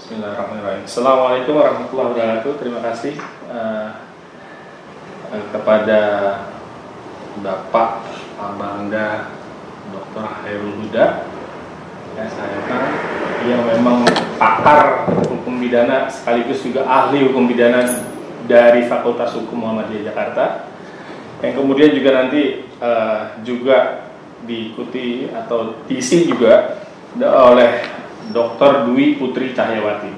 Bismillahirrahmanirrahim. Assalamualaikum warahmatullahi wabarakatuh. Terima kasih kepada Bapak Abangga Dr. Hairul Huda, yang memang pakar hukum pidana sekaligus juga ahli hukum pidana dari Fakultas Hukum Muhammadiyah Jakarta, yang kemudian juga nanti juga diikuti atau diisi juga oleh Dr. Dwi Putri Cahyawati.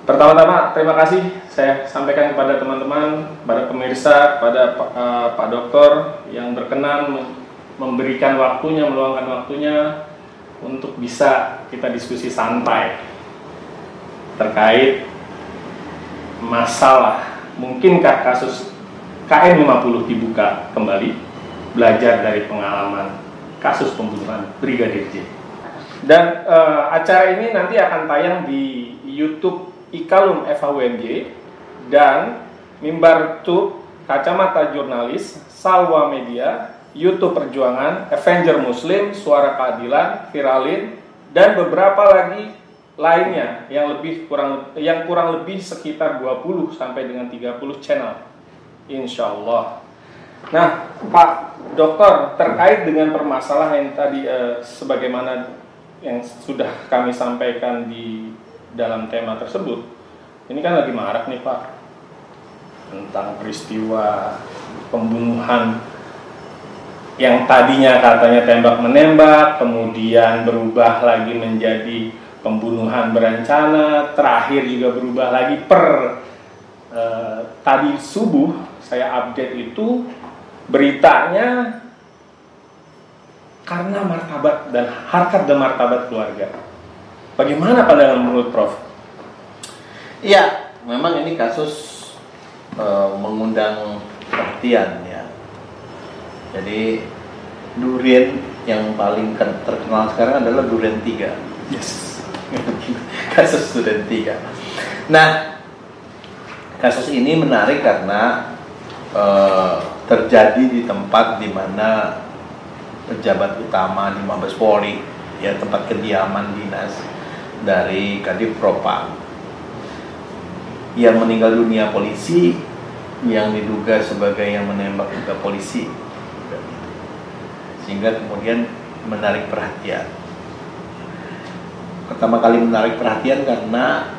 Pertama-tama terima kasih saya sampaikan kepada teman-teman, pada pemirsa, pada Pak Dokter yang berkenan memberikan waktunya, meluangkan waktunya untuk bisa kita diskusi santai terkait masalah mungkinkah kasus KN50 dibuka kembali, belajar dari pengalaman kasus pembunuhan Brigadir J. Dan acara ini nanti akan tayang di YouTube Ikalum FHUMJ dan Mimbar Tube, Kacamata Jurnalis, Salwa Media, YouTube Perjuangan, Avenger Muslim, Suara Keadilan, Viralin, dan beberapa lagi lainnya yang kurang lebih sekitar 20 sampai dengan 30 channel, insya Allah. Nah, Pak Dokter, terkait dengan permasalahan yang tadi sebagaimana yang sudah kami sampaikan di dalam tema tersebut, ini kan lagi marak nih Pak, tentang peristiwa pembunuhan yang tadinya katanya tembak-menembak, kemudian berubah lagi menjadi pembunuhan berencana, terakhir juga berubah lagi tadi subuh saya update itu beritanya karena martabat dan harkat dan martabat keluarga. Bagaimana pandangan menurut Prof? Iya, memang ini kasus mengundang perhatian ya. Jadi Duren yang paling terkenal sekarang adalah Duren 3. Yes. Kasus Duren 3. Nah, kasus ini menarik karena terjadi di tempat di mana pejabat utama di Mabes Polri, ya, tempat kediaman dinas dari Kadif Propam, yang meninggal dunia polisi yang diduga sebagai yang menembak juga polisi, sehingga kemudian menarik perhatian. Pertama kali menarik perhatian karena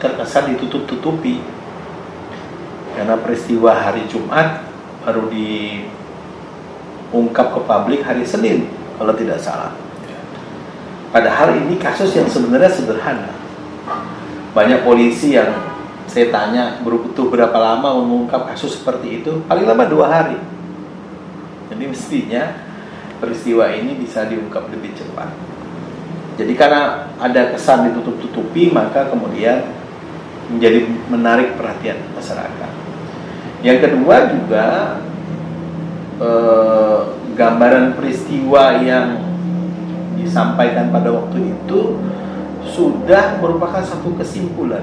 terkesan ditutup-tutupi, karena peristiwa hari Jumat baru diungkap ke publik hari Senin kalau tidak salah. Padahal ini kasus yang sebenarnya sederhana. Banyak polisi yang saya tanya butuh berapa lama mengungkap kasus seperti itu, paling lama 2 hari. Jadi mestinya peristiwa ini bisa diungkap lebih cepat. Jadi karena ada kesan ditutup-tutupi, maka kemudian menjadi menarik perhatian masyarakat. Yang kedua juga gambaran peristiwa yang disampaikan pada waktu itu sudah merupakan satu kesimpulan.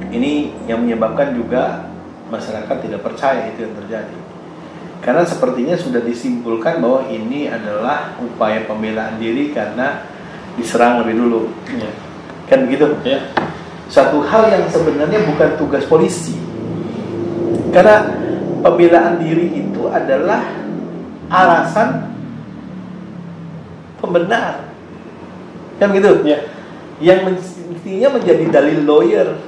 Ini yang menyebabkan juga masyarakat tidak percaya itu yang terjadi, karena sepertinya sudah disimpulkan bahwa ini adalah upaya pembelaan diri karena diserang lebih dulu, ya. Kan begitu? Ya. Satu hal yang sebenarnya bukan tugas polisi, karena pembelaan diri itu adalah alasan pembenar, kan gitu? Ya. Yang mestinya menjadi dalil lawyer,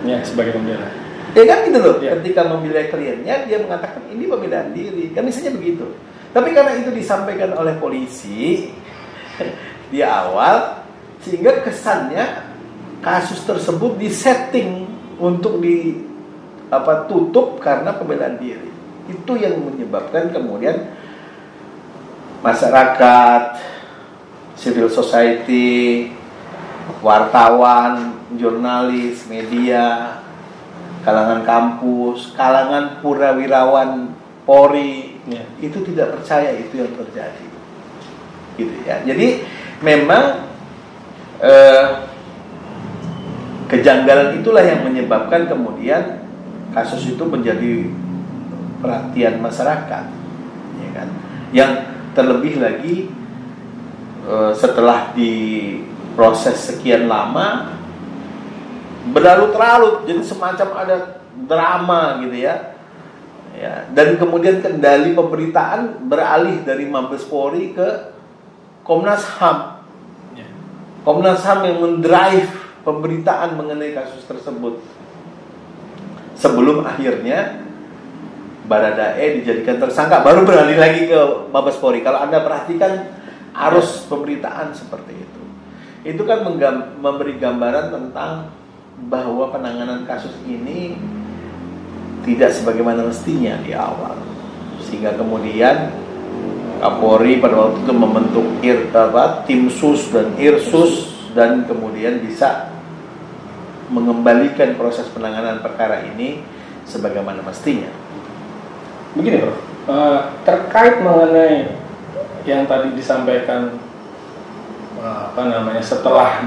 ya, sebagai pembela. Ya kan gitu loh. Ya. Ketika membela kliennya, dia mengatakan ini pembelaan diri, kan misalnya begitu. Tapi karena itu disampaikan oleh polisi di awal, sehingga kesannya kasus tersebut disetting untuk tutup karena pembelaan diri. Itu yang menyebabkan kemudian masyarakat, civil society, wartawan, jurnalis, media, kalangan kampus, kalangan purnawirawan Polri, ya, itu tidak percaya itu yang terjadi, gitu ya. Jadi memang kejanggalan itulah yang menyebabkan kemudian kasus itu menjadi perhatian masyarakat, ya kan? Yang terlebih lagi setelah proses sekian lama berlarut-larut, jadi semacam ada drama gitu ya. Dan kemudian kendali pemberitaan beralih dari Mabes Polri ke Komnas HAM. Komnas HAM yang mendrive pemberitaan mengenai kasus tersebut. Sebelum akhirnya Baradae dijadikan tersangka, baru beralih lagi ke Mabes Polri. Kalau Anda perhatikan arus pemberitaan seperti itu kan memberi gambaran tentang bahwa penanganan kasus ini tidak sebagaimana mestinya di awal, sehingga kemudian Kapolri pada waktu itu membentuk tim sus dan irsus, dan kemudian bisa mengembalikan proses penanganan perkara ini sebagaimana mestinya. Begini Prof, terkait mengenai yang tadi disampaikan setelah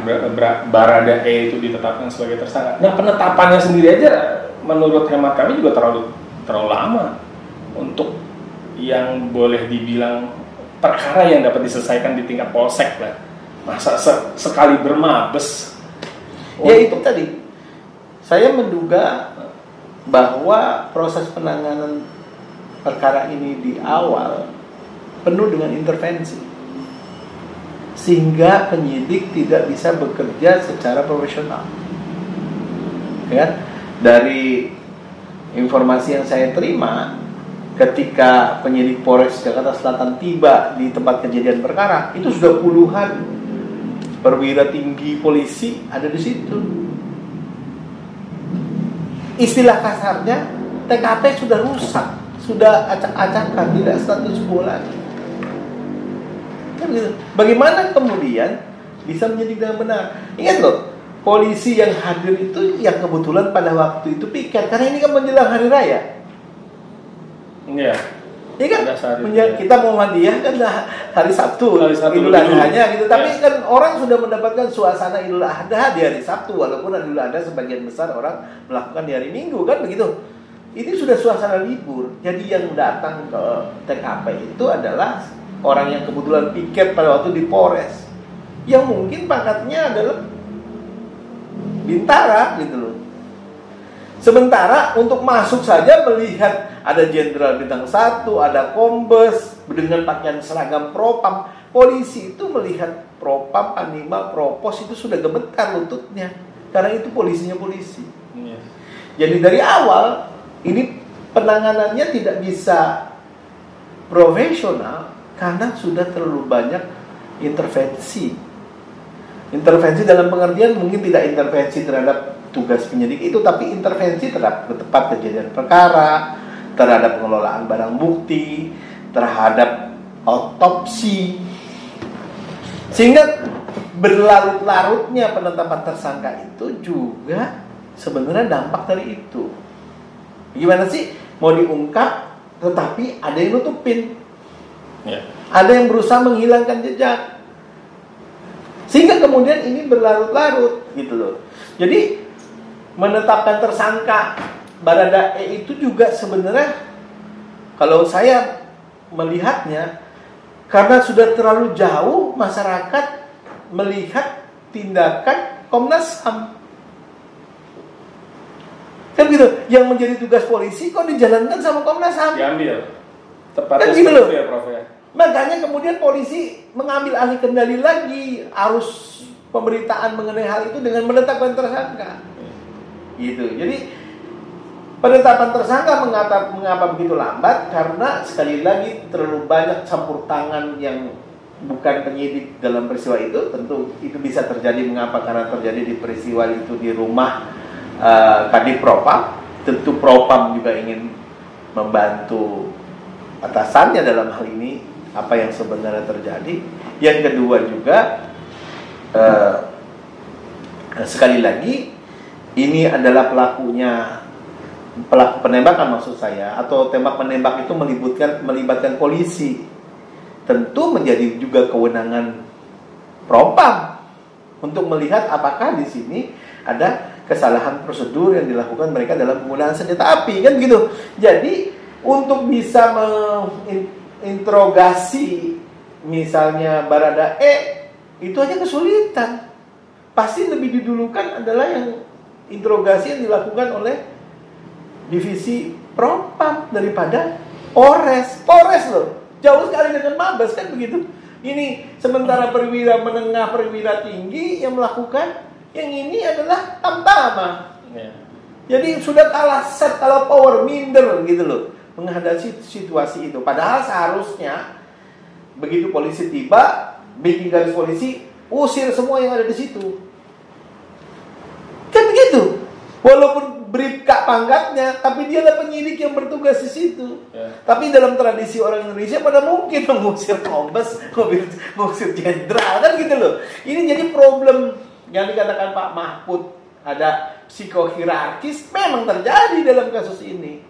Baradae itu ditetapkan sebagai tersangka. Nah, penetapannya sendiri aja menurut hemat kami juga terlalu lama untuk yang boleh dibilang perkara yang dapat diselesaikan di tingkat polsek lah. Masa sekali bermabes? Ya itu tadi. Saya menduga bahwa proses penanganan perkara ini di awal penuh dengan intervensi, sehingga penyidik tidak bisa bekerja secara profesional. Ya, dari informasi yang saya terima, ketika penyidik Polres Jakarta Selatan tiba di tempat kejadian perkara, itu sudah puluhan perwira tinggi polisi ada di situ. Istilah kasarnya, TKP sudah rusak, sudah acak-acakan, tidak status quo lagi. Bagaimana kemudian bisa menjadi dengan benar? Ingat loh, polisi yang hadir itu yang kebetulan pada waktu itu piket, karena ini kan menjelang hari raya. Iya. Iya kan? Kita Muhammadiyah kan hari Sabtu Idul Adha-nya gitu. Tapi kan orang sudah mendapatkan suasana Idul Adha di hari Sabtu, walaupun Idul Adha sebagian besar orang melakukan di hari Minggu kan begitu. Ini sudah suasana libur. Jadi yang datang ke TKP itu adalah orang yang kebetulan piket pada waktu di Polres, yang mungkin pangkatnya adalah bintara gitu loh. Sementara untuk masuk saja melihat ada jenderal bintang 1, ada kombes dengan pakaian seragam propam. Polisi itu melihat propam, panglima, propos itu sudah gemetar lututnya, karena itu polisinya polisi. Yes. Jadi dari awal ini penanganannya tidak bisa profesional karena sudah terlalu banyak intervensi. Intervensi dalam pengertian mungkin tidak intervensi terhadap tugas penyidik itu, tapi intervensi terhadap tempat kejadian perkara, terhadap pengelolaan barang bukti, terhadap otopsi. Sehingga berlarut-larutnya penetapan tersangka itu juga sebenarnya dampak dari itu. Gimana sih mau diungkap tetapi ada yang nutupin. Ya. Ada yang berusaha menghilangkan jejak. Sehingga kemudian ini berlarut-larut gitu loh. Jadi menetapkan tersangka Baradae itu juga sebenarnya kalau saya melihatnya karena sudah terlalu jauh masyarakat melihat tindakan Komnas HAM. Kan gitu, yang menjadi tugas polisi kok dijalankan sama Komnas HAM. Diambil. Tepatnya kan gitu loh. Ya, Prof, ya. Makanya kemudian polisi mengambil alih kendali lagi arus pemberitaan mengenai hal itu dengan menetapkan tersangka. Gitu. Jadi penetapan tersangka mengapa begitu lambat? Karena sekali lagi terlalu banyak campur tangan yang bukan penyidik dalam peristiwa itu. Tentu itu bisa terjadi mengapa? Karena terjadi di peristiwa itu di rumah Kadif Propam. Tentu Propam juga ingin membantu atasannya dalam hal ini apa yang sebenarnya terjadi. Yang kedua juga sekali lagi ini adalah pelaku penembakan maksud saya, atau tembak menembak itu melibatkan polisi. Tentu menjadi juga kewenangan Propam untuk melihat apakah di sini ada kesalahan prosedur yang dilakukan mereka dalam penggunaan senjata api, kan begitu. Jadi untuk bisa menginterogasi misalnya Baradae itu aja kesulitan. pasti lebih didulukan adalah yang interogasi yang dilakukan oleh divisi Propam daripada Polres loh. Jauh sekali dengan Mabes kan begitu. Ini sementara perwira menengah, perwira tinggi yang melakukan, yang ini adalah tamtama. Jadi sudah kalah set, kalah power, minder gitu loh menghadapi situasi itu. Padahal seharusnya begitu polisi tiba, bikin garis polisi, usir semua yang ada di situ. Kan begitu. Walaupun bribka pangkatnya, tapi dia adalah penyidik yang bertugas di situ. Tapi dalam tradisi orang Indonesia pada mungkin mengusir kombes, mengusir jenderal kan gitu loh. Ini jadi problem yang dikatakan Pak Mahfud, ada psikohierarkis memang terjadi dalam kasus ini.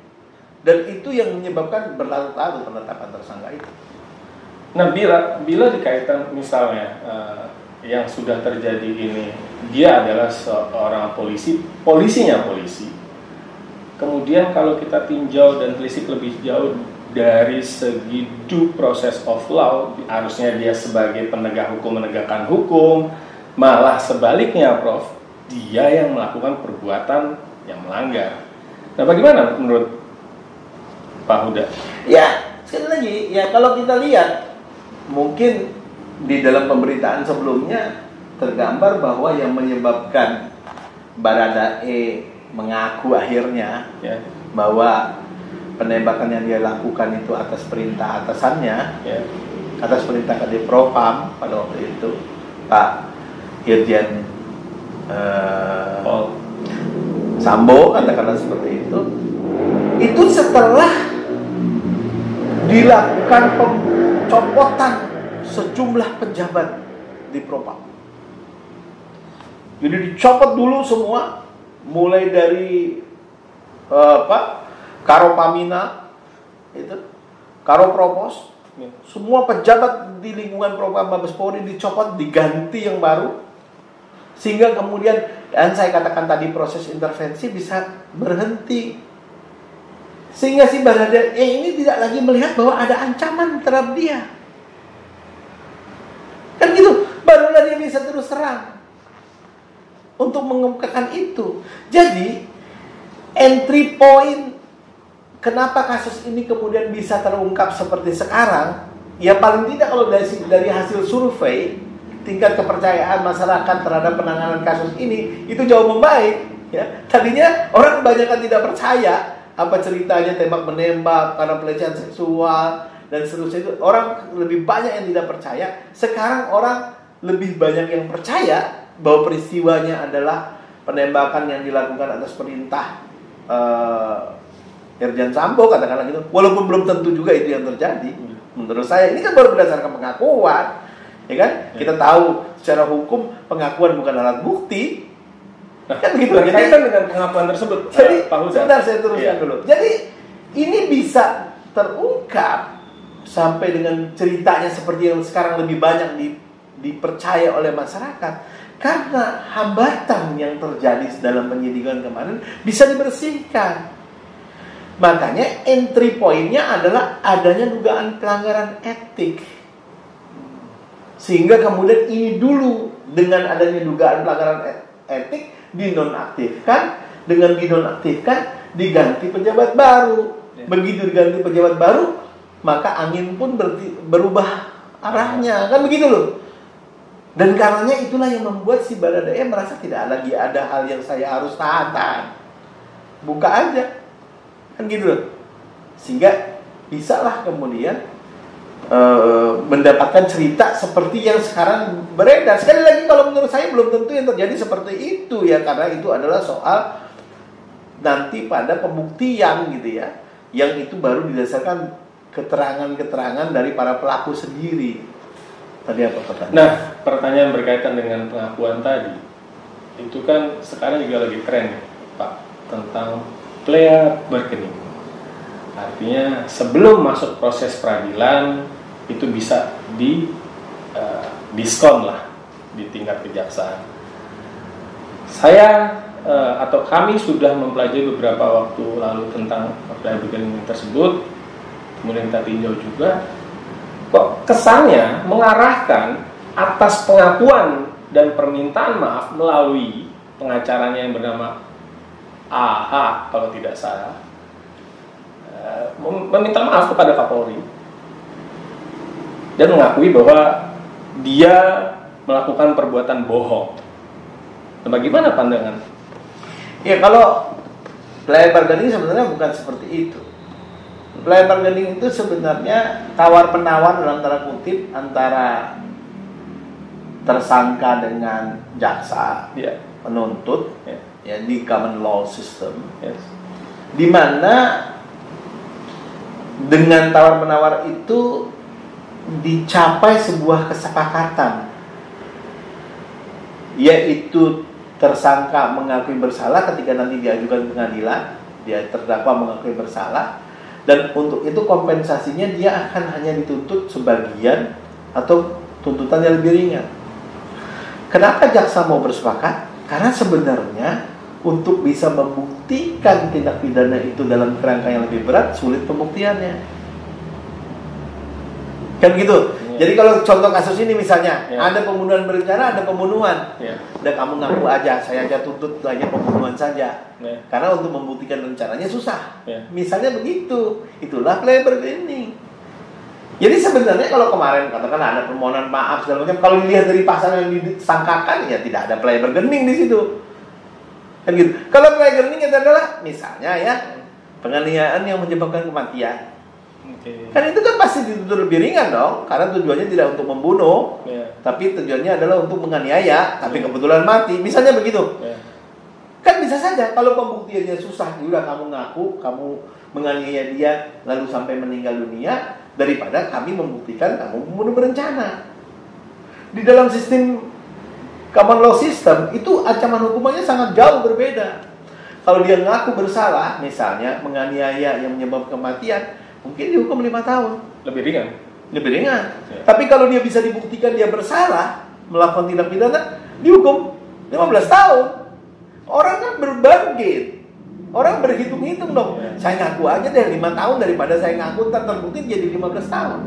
Dan itu yang menyebabkan berlarut-larut penetapan tersangka itu. Nah, bila dikaitkan misalnya yang sudah terjadi ini, dia adalah seorang polisinya polisi. Kemudian kalau kita tinjau dan telisik lebih jauh dari segi due process of law, harusnya dia sebagai penegak hukum menegakkan hukum, malah sebaliknya Prof, dia yang melakukan perbuatan yang melanggar. Nah, bagaimana menurut Pak Huda? Ya, sekali lagi, ya kalau kita lihat, mungkin di dalam pemberitaan sebelumnya tergambar bahwa yang menyebabkan Baradae mengaku akhirnya bahwa penembakan yang dia lakukan itu atas perintah atasannya, atas perintah Kadif Propam pada waktu itu Pak Irjen Sambo, katakanlah seperti itu setelah dilakukan pencopotan sejumlah pejabat di Propam. Jadi dicopot dulu semua, mulai dari Karo Pamina, itu Karo Propos, semua pejabat di lingkungan Propam Mabes Polri dicopot, diganti yang baru, sehingga kemudian, dan saya katakan tadi proses intervensi bisa berhenti, sehingga si Baradae ini tidak lagi melihat bahwa ada ancaman terhadap dia. Kan gitu, barulah dia bisa terus serang untuk mengungkapkan itu. Jadi entry point kenapa kasus ini kemudian bisa terungkap seperti sekarang, ya paling tidak kalau dari hasil survei tingkat kepercayaan masyarakat terhadap penanganan kasus ini itu jauh membaik. Ya, tadinya orang kebanyakan tidak percaya apa ceritanya tembak menembak karena pelecehan seksual dan seterusnya, itu orang lebih banyak yang tidak percaya. Sekarang orang lebih banyak yang percaya bahwa peristiwanya adalah penembakan yang dilakukan atas perintah Irjen Sambo, katakanlah gitu. Walaupun belum tentu juga itu yang terjadi. Menurut saya ini kan baru berdasarkan pengakuan, ya kan? Kita tahu secara hukum pengakuan bukan alat bukti. Kan begitu. Berkaitan dengan pengakuan tersebut. Jadi, Pak Huda, sebentar saya teruskan dulu. Jadi ini bisa terungkap sampai dengan ceritanya seperti yang sekarang lebih banyak dipercaya oleh masyarakat karena hambatan yang terjadi dalam penyidikan kemarin bisa dibersihkan. Makanya entry point-nya adalah adanya dugaan pelanggaran etik, sehingga kemudian ini dulu dengan adanya dugaan pelanggaran etik dinonaktifkan, dengan dinonaktifkan diganti pejabat baru. Begitu diganti pejabat baru, maka angin pun berubah arahnya, kan begitu loh. Dan karenanya itulah yang membuat si Baradae merasa tidak lagi ada hal yang saya harus tahan. Buka aja, kan gitu loh. Sehingga bisalah kemudian mendapatkan cerita seperti yang sekarang beredar. Sekali lagi kalau menurut saya belum tentu yang terjadi seperti itu ya, karena itu adalah soal nanti pada pembuktian gitu ya, yang itu baru didasarkan keterangan-keterangan dari para pelaku sendiri. Tadi apa pertanyaan? Nah, pertanyaan berkaitan dengan pengakuan tadi, itu kan sekarang juga lagi tren, Pak, tentang plea bargaining. Artinya sebelum masuk proses peradilan itu bisa diskon lah di tingkat kejaksaan. Saya atau kami sudah mempelajari beberapa waktu lalu tentang plea bargaining tersebut. Kemudian kita tinjau juga kok kesannya mengarahkan atas pengakuan dan permintaan maaf melalui pengacaranya yang bernama AH kalau tidak salah, meminta maaf kepada Kapolri dan mengakui bahwa dia melakukan perbuatan bohong. Nah, bagaimana pandangan? Ya, kalau play bargaining sebenarnya bukan seperti itu. Play bargaining itu sebenarnya tawar-penawar dalam tanda kutip antara tersangka dengan jaksa, penuntut, ya di common law system, di mana dengan tawar-penawar itu dicapai sebuah kesepakatan, yaitu tersangka mengakui bersalah ketika nanti diajukan pengadilan, dia terdakwa mengakui bersalah, dan untuk itu kompensasinya dia akan hanya dituntut sebagian atau tuntutan yang lebih ringan. Kenapa jaksa mau bersepakat? Karena sebenarnya untuk bisa membuktikan tindak pidana itu dalam kerangka yang lebih berat, sulit pembuktiannya. Kan gitu. Jadi kalau contoh kasus ini misalnya, ada pembunuhan berencana, ada pembunuhan. Dan kamu ngaku aja, saya aja tuntut hanya pembunuhan saja. Karena untuk membuktikan rencananya susah. Misalnya begitu. Itulah play bargaining. Jadi sebenarnya kalau kemarin katakan ada permohonan maaf segala macam, kalau dilihat dari pasal yang disangkakan, ya tidak ada play bargaining di situ. Kan gitu. Kalau play bargaining itu adalah misalnya ya penganiayaan yang menyebabkan kematian. Kan itu kan pasti dituntut lebih ringan dong, karena tujuannya tidak untuk membunuh, tapi tujuannya adalah untuk menganiaya, tapi kebetulan mati. Misalnya begitu. Kan bisa saja kalau pembuktiannya susah juga, kamu ngaku kamu menganiaya dia lalu sampai meninggal dunia, daripada kami membuktikan kamu pembunuh berencana. Di dalam sistem common law system itu ancaman hukumannya sangat jauh berbeda. Kalau dia ngaku bersalah, misalnya menganiaya yang menyebabkan kematian, mungkin dihukum 5 tahun. Lebih ringan. Lebih ringan. Tapi kalau dia bisa dibuktikan dia bersalah melakukan tindak pidana, dihukum 15 tahun. Orang kan berbargain. Orang berhitung-hitung dong. Saya ngaku aja deh 5 tahun daripada saya ngaku ntar terbukti jadi 15 tahun.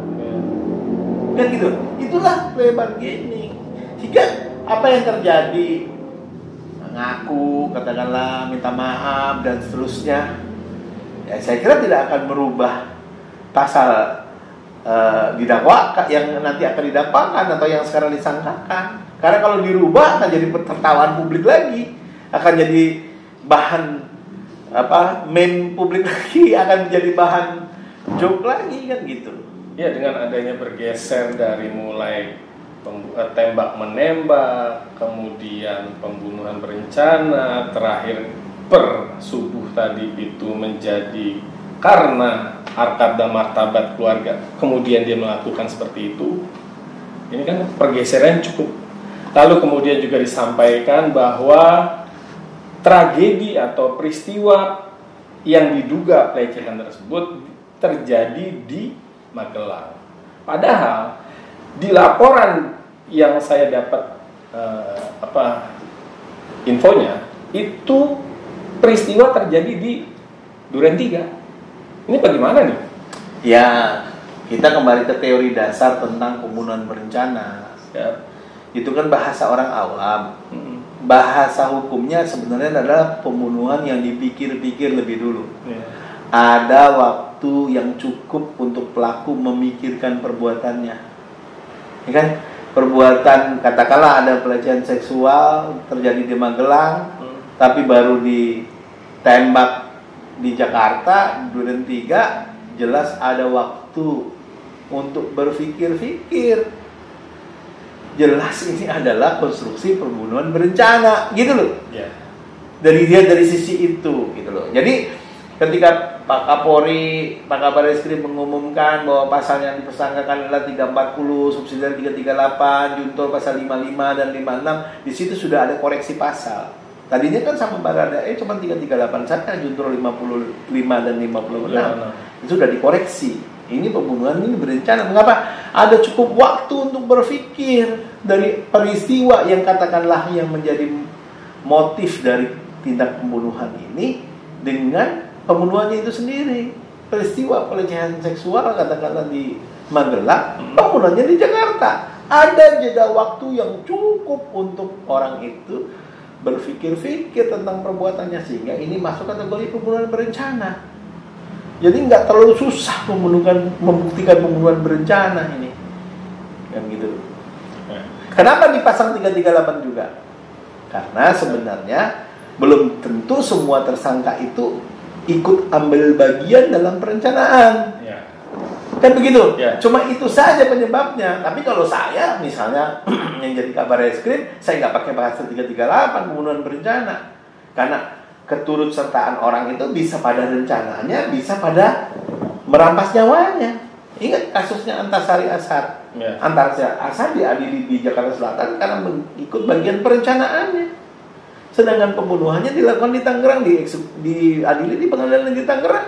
Kan gitu. Itulah play bargaining. Jika apa yang terjadi, ngaku, katakanlah minta maaf dan seterusnya, ya saya kira tidak akan merubah pasal didakwa yang nanti akan didakwakan atau yang sekarang disangkakan. Karena kalau dirubah akan jadi tertawaan publik lagi, akan jadi bahan meme publik lagi, akan menjadi bahan joke lagi, kan gitu. Ya, dengan adanya bergeser dari mulai tembak menembak, kemudian pembunuhan berencana, terakhir per subuh tadi itu menjadi karena harkat dan martabat keluarga, kemudian dia melakukan seperti itu. Ini kan pergeseran cukup. Lalu kemudian juga disampaikan bahwa tragedi atau peristiwa yang diduga pelecehan tersebut terjadi di Magelang. Padahal di laporan yang saya dapat infonya itu peristiwa terjadi di Duren 3. Ini bagaimana nih? Ya, kita kembali ke teori dasar tentang pembunuhan berencana. Itu kan bahasa orang awam. Bahasa hukumnya sebenarnya adalah pembunuhan yang dipikir-pikir lebih dulu. Ada waktu yang cukup untuk pelaku memikirkan perbuatannya. Ya kan? Perbuatan, katakanlah ada pelecehan seksual terjadi di Magelang, tapi baru ditembak di Jakarta, Duren 3, jelas ada waktu untuk berpikir-pikir. Jelas ini adalah konstruksi pembunuhan berencana, gitu loh. Dari sisi itu, gitu loh. Jadi ketika Pak Kapolri, Pak Kabar Eskrim mengumumkan bahwa pasal yang dipersangkakan adalah 340, subsidiar 338, junto pasal 55 dan 56, di situ sudah ada koreksi pasal. Tadinya kan sama Baradae cuma 338 saja, junto 55 dan 56. Itu sudah dikoreksi. Ini pembunuhan ini berencana. Mengapa? Ada cukup waktu untuk berpikir dari peristiwa yang katakanlah yang menjadi motif dari tindak pembunuhan ini dengan pembunuhannya itu sendiri. Peristiwa pelecehan seksual katakanlah di Magelang, pembunuhannya di Jakarta. Ada jeda waktu yang cukup untuk orang itu berpikir-pikir tentang perbuatannya, sehingga ini masuk kategori pembunuhan berencana. Jadi nggak terlalu susah membuktikan pembunuhan berencana ini, kan gitu. Kenapa dipasang 338 juga? Karena sebenarnya belum tentu semua tersangka itu ikut ambil bagian dalam perencanaan. Kan begitu? Cuma itu saja penyebabnya. Tapi kalau saya misalnya yang jadi kabar reskrim, saya nggak pakai bahasa 338 pembunuhan berencana. Karena keturutsertaan orang itu bisa pada rencananya, bisa pada merampas nyawanya. Ingat kasusnya Antasari Ashar. Antasari Ashar diadili di Jakarta Selatan karena ikut bagian perencanaannya. Sedangkan pembunuhannya dilakukan di Tangerang, diadili di Pengadilan Negeri Tangerang.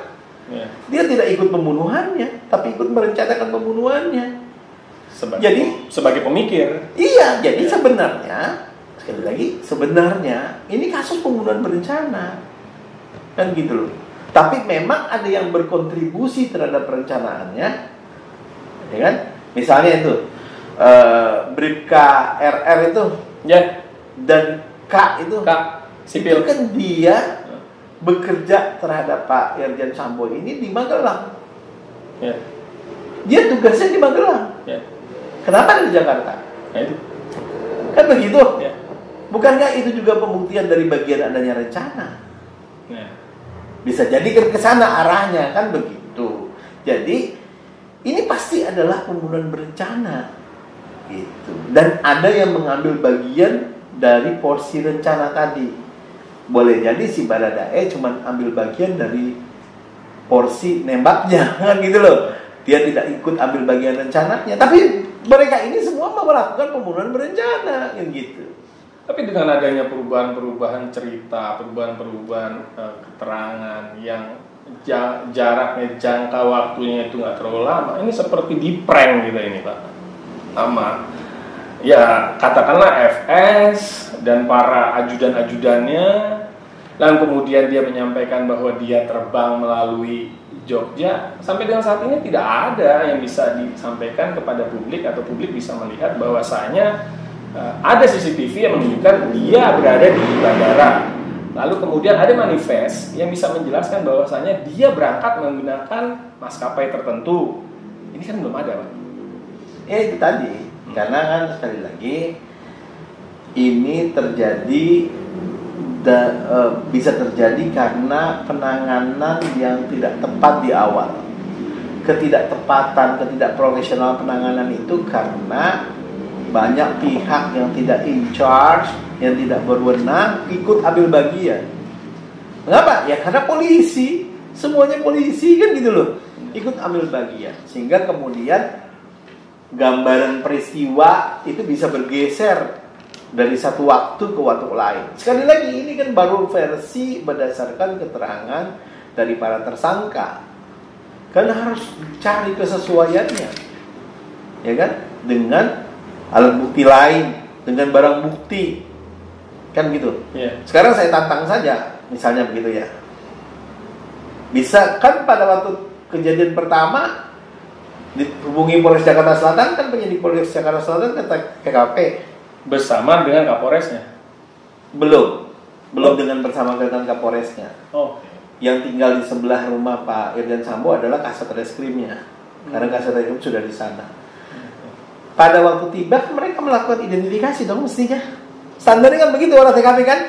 Dia tidak ikut pembunuhannya, tapi ikut merencanakan pembunuhannya. Sebagai pemikir. Iya, jadi sebenarnya sekali lagi, sebenarnya ini kasus pembunuhan berencana, kan gitu loh. Tapi memang ada yang berkontribusi terhadap perencanaannya, ya kan? Misalnya itu Bribka RR itu, dan K itu, sipil, itu kan dia bekerja terhadap Pak Irjen Sambo ini di Magelang. Dia tugasnya di Magelang. Kenapa di Jakarta? Kan begitu. Bukankah itu juga pembuktian dari bagian adanya rencana? Bisa jadi ke sana arahnya, kan begitu. Jadi ini pasti adalah pembunuhan berencana, gitu. Dan ada yang mengambil bagian dari porsi rencana tadi. Boleh jadi si Baradae cuma ambil bagian dari porsi nembaknya, kan gitu loh. Dia tidak ikut ambil bagian rencananya. Tapi mereka ini semua melakukan pembunuhan berencana, kan gitu. Tapi dengan adanya perubahan-perubahan cerita, perubahan-perubahan keterangan yang jaraknya, jangka waktunya itu nggak terlalu lama, ini seperti di prank gitu ini Pak. Lama. Ya katakanlah FS dan para ajudan-ajudannya, lalu kemudian dia menyampaikan bahwa dia terbang melalui Jogja. Sampai dengan saat ini tidak ada yang bisa disampaikan kepada publik atau publik bisa melihat bahwasanya ada CCTV yang menunjukkan dia berada di bandara. Lalu kemudian ada manifest yang bisa menjelaskan bahwasanya dia berangkat menggunakan maskapai tertentu. Ini kan belum ada, Pak. Ya itu tadi. Karena kan sekali lagi ini terjadi bisa terjadi karena penanganan yang tidak tepat di awal. Ketidaktepatan, ketidakprofesional penanganan itu karena banyak pihak yang tidak in charge, yang tidak berwenang ikut ambil bagian. Mengapa? Ya karena polisi, semuanya polisi kan gitu loh, ikut ambil bagian. Sehingga kemudian gambaran peristiwa itu bisa bergeser dari satu waktu ke waktu lain. Sekali lagi ini kan baru versi berdasarkan keterangan dari para tersangka. Kan harus cari kesesuaiannya, ya kan? Dengan alat bukti lain, dengan barang bukti, kan gitu. Sekarang saya tantang saja, misalnya begitu ya. Bisa kan pada waktu kejadian pertama dihubungi Polres Jakarta Selatan, kan penyidik Polres Jakarta Selatan ke TKP bersama dengan Kapolresnya. Belum dengan bersama dengan Kapolresnya. Yang tinggal di sebelah rumah Pak Irjen Sambo adalah Kasat Reskrimnya, karena Kasat Reskrim sudah di sana. Pada waktu tiba mereka melakukan identifikasi dong mestinya. Standarnya kan begitu orang TKP kan?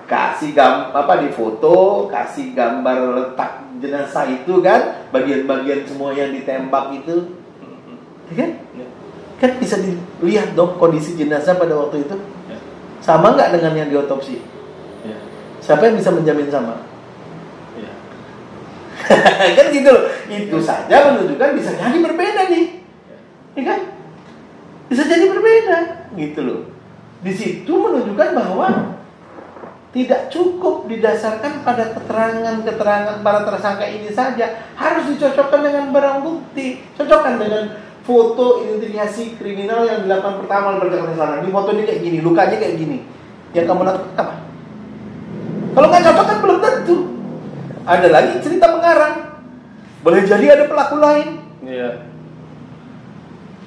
Kasih di foto, kasih gambar letak jenazah itu kan, bagian-bagian semua yang ditembak itu, kan? Kan bisa dilihat dong kondisi jenazah pada waktu itu. Sama nggak dengan yang diotopsi? Siapa yang bisa menjamin sama? Kan gitu loh. Itu saja menunjukkan bisa jadi berbeda nih, ya kan? Bisa jadi berbeda, gitu loh. Di situ menunjukkan bahwa tidak cukup didasarkan pada keterangan para tersangka ini saja, harus dicocokkan dengan barang bukti, cocokkan dengan foto identifikasi kriminal yang dilakukan pertama oleh Jakarta Selatan. Di foto ini kayak gini, lukanya kayak gini. Yang kamu lakukan apa? Kalau nggak cocok kan belum tentu. Ada lagi cerita mengarang. Boleh jadi ada pelaku lain.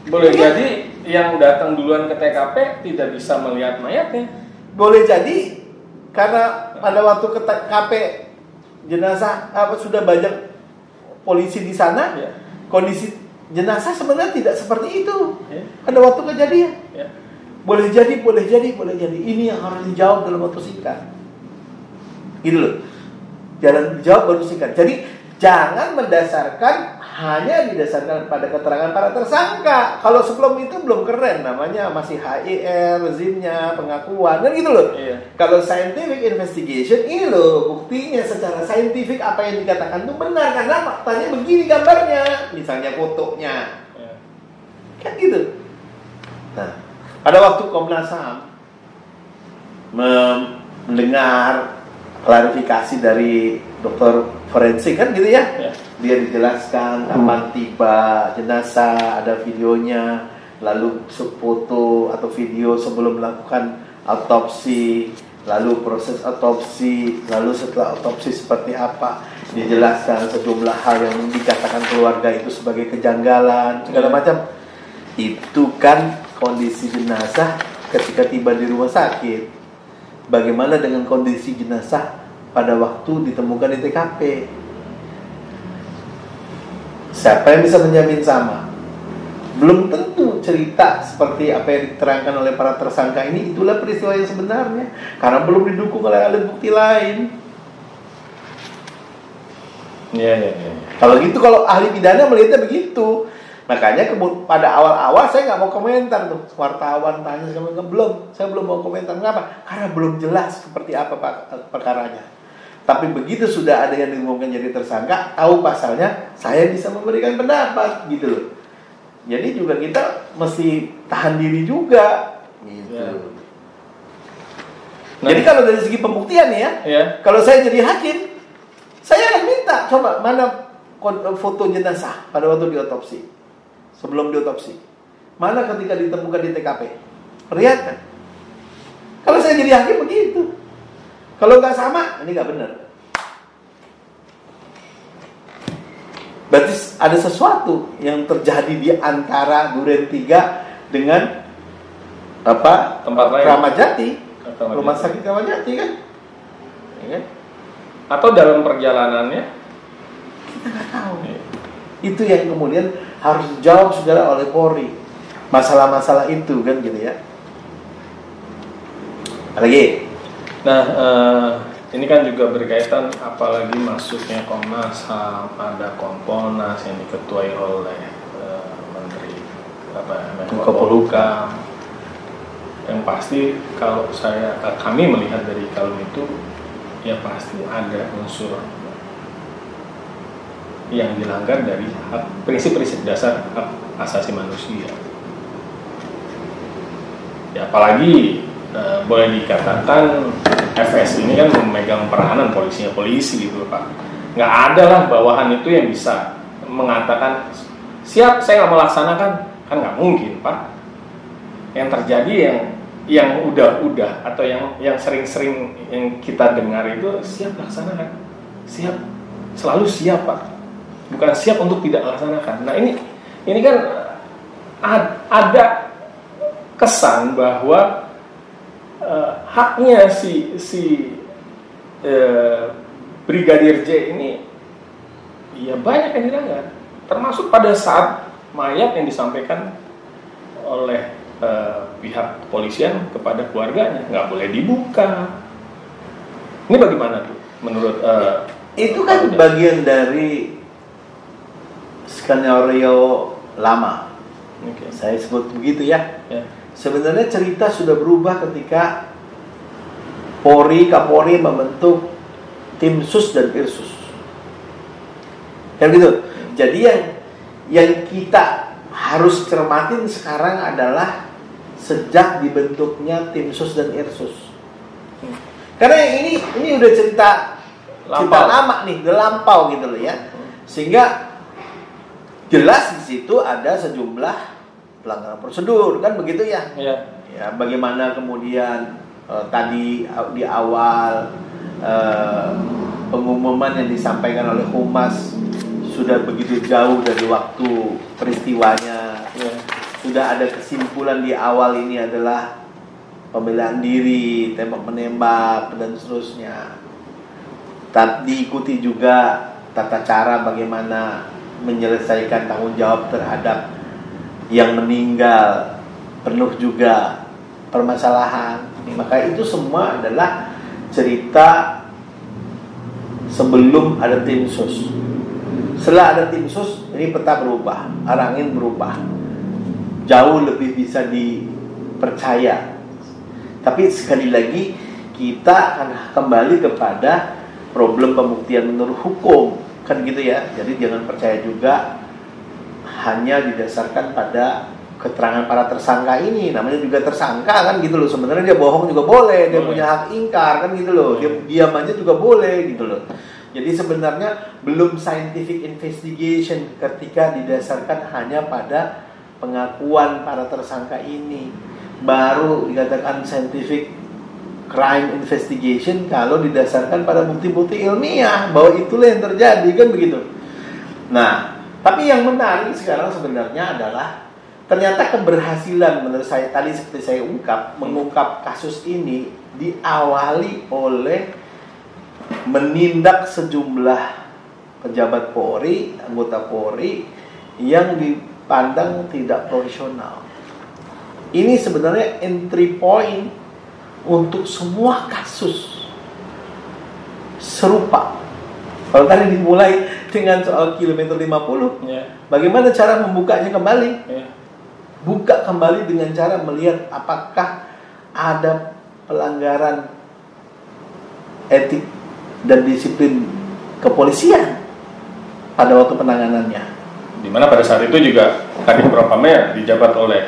Boleh jadi yang datang duluan ke TKP tidak bisa melihat mayatnya. Boleh jadi karena pada waktu ke TKP jenazah sudah banyak polisi di sana, kondisi jenazah sebenarnya tidak seperti itu pada waktu kejadian. Boleh jadi. Ini yang harus dijawab dalam waktu singkat. Gitu loh. Jangan dijawab baru singkat. Jadi jangan hanya didasarkan pada keterangan para tersangka. Kalau sebelum itu belum keren, namanya masih HIR, rezimnya, pengakuan, kan gitu loh. Kalau scientific investigation, ini loh buktinya secara saintifik apa yang dikatakan itu benar karena faktanya begini gambarnya, misalnya fotonya, kan gitu. Nah, pada waktu Komnas HAM mendengar klarifikasi dari dokter forensik kan gitu ya. Dia dijelaskan kapan tiba jenazah, ada videonya, lalu foto atau video sebelum melakukan autopsi, lalu proses autopsi, lalu setelah autopsi seperti apa. Dijelaskan sejumlah hal yang dikatakan keluarga itu sebagai kejanggalan, segala macam. Itu kan kondisi jenazah ketika tiba di rumah sakit. Bagaimana dengan kondisi jenazah pada waktu ditemukan di TKP? Siapa yang bisa menjamin sama? Belum tentu cerita seperti apa yang diterangkan oleh para tersangka ini itulah peristiwa yang sebenarnya, karena belum didukung oleh alat bukti lain. Kalau gitu, kalau ahli pidana melihatnya begitu. Makanya pada awal-awal saya nggak mau komentar tuh. Wartawan tanya saya belum mau komentar. Kenapa? Karena belum jelas seperti apa perkaranya. Tapi begitu sudah ada yang diumumkan jadi tersangka, tahu pasalnya, saya bisa memberikan pendapat gitu loh. Jadi juga kita mesti tahan diri juga gitu. Jadi kalau dari segi pembuktian kalau saya jadi hakim, saya akan minta coba mana foto jenazah pada waktu diotopsi, sebelum diotopsi, mana ketika ditemukan di TKP, perlihatkan. Kalau saya jadi hakim begitu. Kalau nggak sama, ini nggak benar. Berarti ada sesuatu yang terjadi di antara Duren 3 dengan tempat lain, Kramat Jati, rumah sakit Kramat Jati kan? Ya. Atau dalam perjalanannya kita nggak tahu. Itu yang kemudian harus dijawab segera oleh Polri. Masalah-masalah itu kan gitu ya. Lagi. Nah, ini kan juga berkaitan apalagi masuknya Komnas HAM, ada Kompolnas yang diketuai oleh Menteri Menko Polhukam. Yang pasti kalau kami melihat dari kalung itu, ya pasti ada unsur yang dilanggar dari prinsip-prinsip dasar hak asasi manusia. Ya apalagi boleh dikatakan FS ini kan memegang peranan polisi gitu Pak. Nggak ada lah bawahan itu yang bisa mengatakan siap saya nggak melaksanakan, kan nggak mungkin Pak. Yang terjadi yang udah atau yang sering-sering yang kita dengar itu siap laksanakan, siap, selalu siap Pak, bukan siap untuk tidak laksanakan. Nah ini kan ada kesan bahwa haknya si Brigadir J ini ya banyak yang dilanggar, termasuk pada saat mayat yang disampaikan oleh pihak kepolisian kepada keluarganya nggak boleh dibuka. Ini bagaimana tuh menurut itu kan bagian dari skenario lama. Saya sebut begitu ya. Sebenarnya cerita sudah berubah ketika Kapolri membentuk tim sus dan irsus. Kan gitu. Jadi yang kita harus cermatin sekarang adalah sejak dibentuknya tim sus dan irsus. Karena ini udah cerita lama nih, udah lampau gitu loh ya. Sehingga jelas di situ ada sejumlah pelanggaran prosedur, kan begitu ya? Ya, bagaimana kemudian tadi di awal pengumuman yang disampaikan oleh Humas sudah begitu jauh dari waktu peristiwanya, sudah ada kesimpulan di awal ini adalah pembelaan diri, tembak menembak dan seterusnya. Diikuti juga tata cara bagaimana menyelesaikan tanggung jawab terhadap yang meninggal, penuh juga permasalahan. Maka itu semua adalah cerita sebelum ada tim sus. Setelah ada tim sus, ini peta berubah, arah angin berubah, jauh lebih bisa dipercaya. Tapi sekali lagi kita akan kembali kepada problem pembuktian menurut hukum, kan gitu ya. Jadi jangan percaya juga hanya didasarkan pada keterangan para tersangka ini. Namanya juga tersangka kan gitu loh. Sebenarnya dia bohong juga boleh, dia punya hak ingkar kan gitu loh. Dia diam aja juga boleh gitu loh. Jadi sebenarnya belum scientific investigation ketika didasarkan hanya pada pengakuan para tersangka ini. Baru dikatakan scientific crime investigation kalau didasarkan pada bukti-bukti ilmiah bahwa itulah yang terjadi, kan begitu. Nah, tapi yang menarik sekarang sebenarnya adalah ternyata keberhasilan menurut saya tadi seperti saya mengungkap kasus ini diawali oleh menindak sejumlah pejabat Polri, anggota Polri yang dipandang tidak profesional. Ini sebenarnya entry point untuk semua kasus serupa. Kalau tadi dimulai dengan soal kilometer 50, bagaimana cara membukanya kembali? Buka kembali dengan cara melihat apakah ada pelanggaran etik dan disiplin kepolisian pada waktu penanganannya. Dimana pada saat itu juga Kadif Propamnya dijabat oleh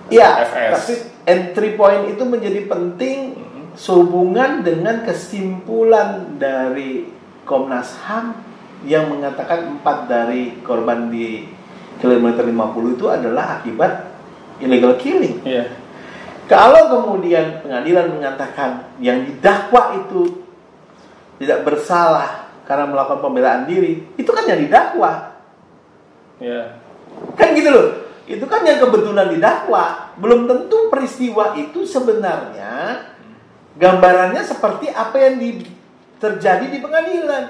FS. Tapi entry point itu menjadi penting sehubungan dengan kesimpulan dari Komnas HAM yang mengatakan 4 dari korban di kilometer 50 itu adalah akibat illegal killing. Kalau kemudian pengadilan mengatakan yang didakwa itu tidak bersalah karena melakukan pembelaan diri, itu kan yang didakwa. Kan gitu loh. Itu kan yang kebetulan didakwa. Belum tentu peristiwa itu sebenarnya gambarannya seperti apa yang terjadi di pengadilan.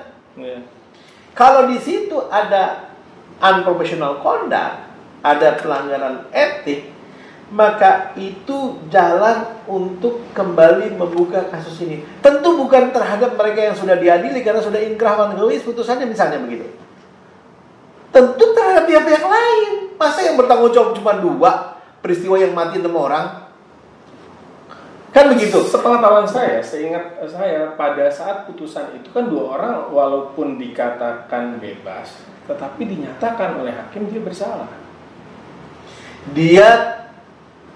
Kalau di situ ada unprofessional conduct, ada pelanggaran etik, maka itu jalan untuk kembali membuka kasus ini. Tentu bukan terhadap mereka yang sudah diadili karena sudah inkrah wan gawis putusannya misalnya begitu. Tentu terhadap pihak-pihak lain. Masa yang bertanggung jawab cuma 2 peristiwa yang mati 6 orang? Kan begitu. Sepengetahuan saya, seingat saya pada saat putusan itu kan 2 orang walaupun dikatakan bebas, tetapi dinyatakan oleh hakim dia bersalah. Dia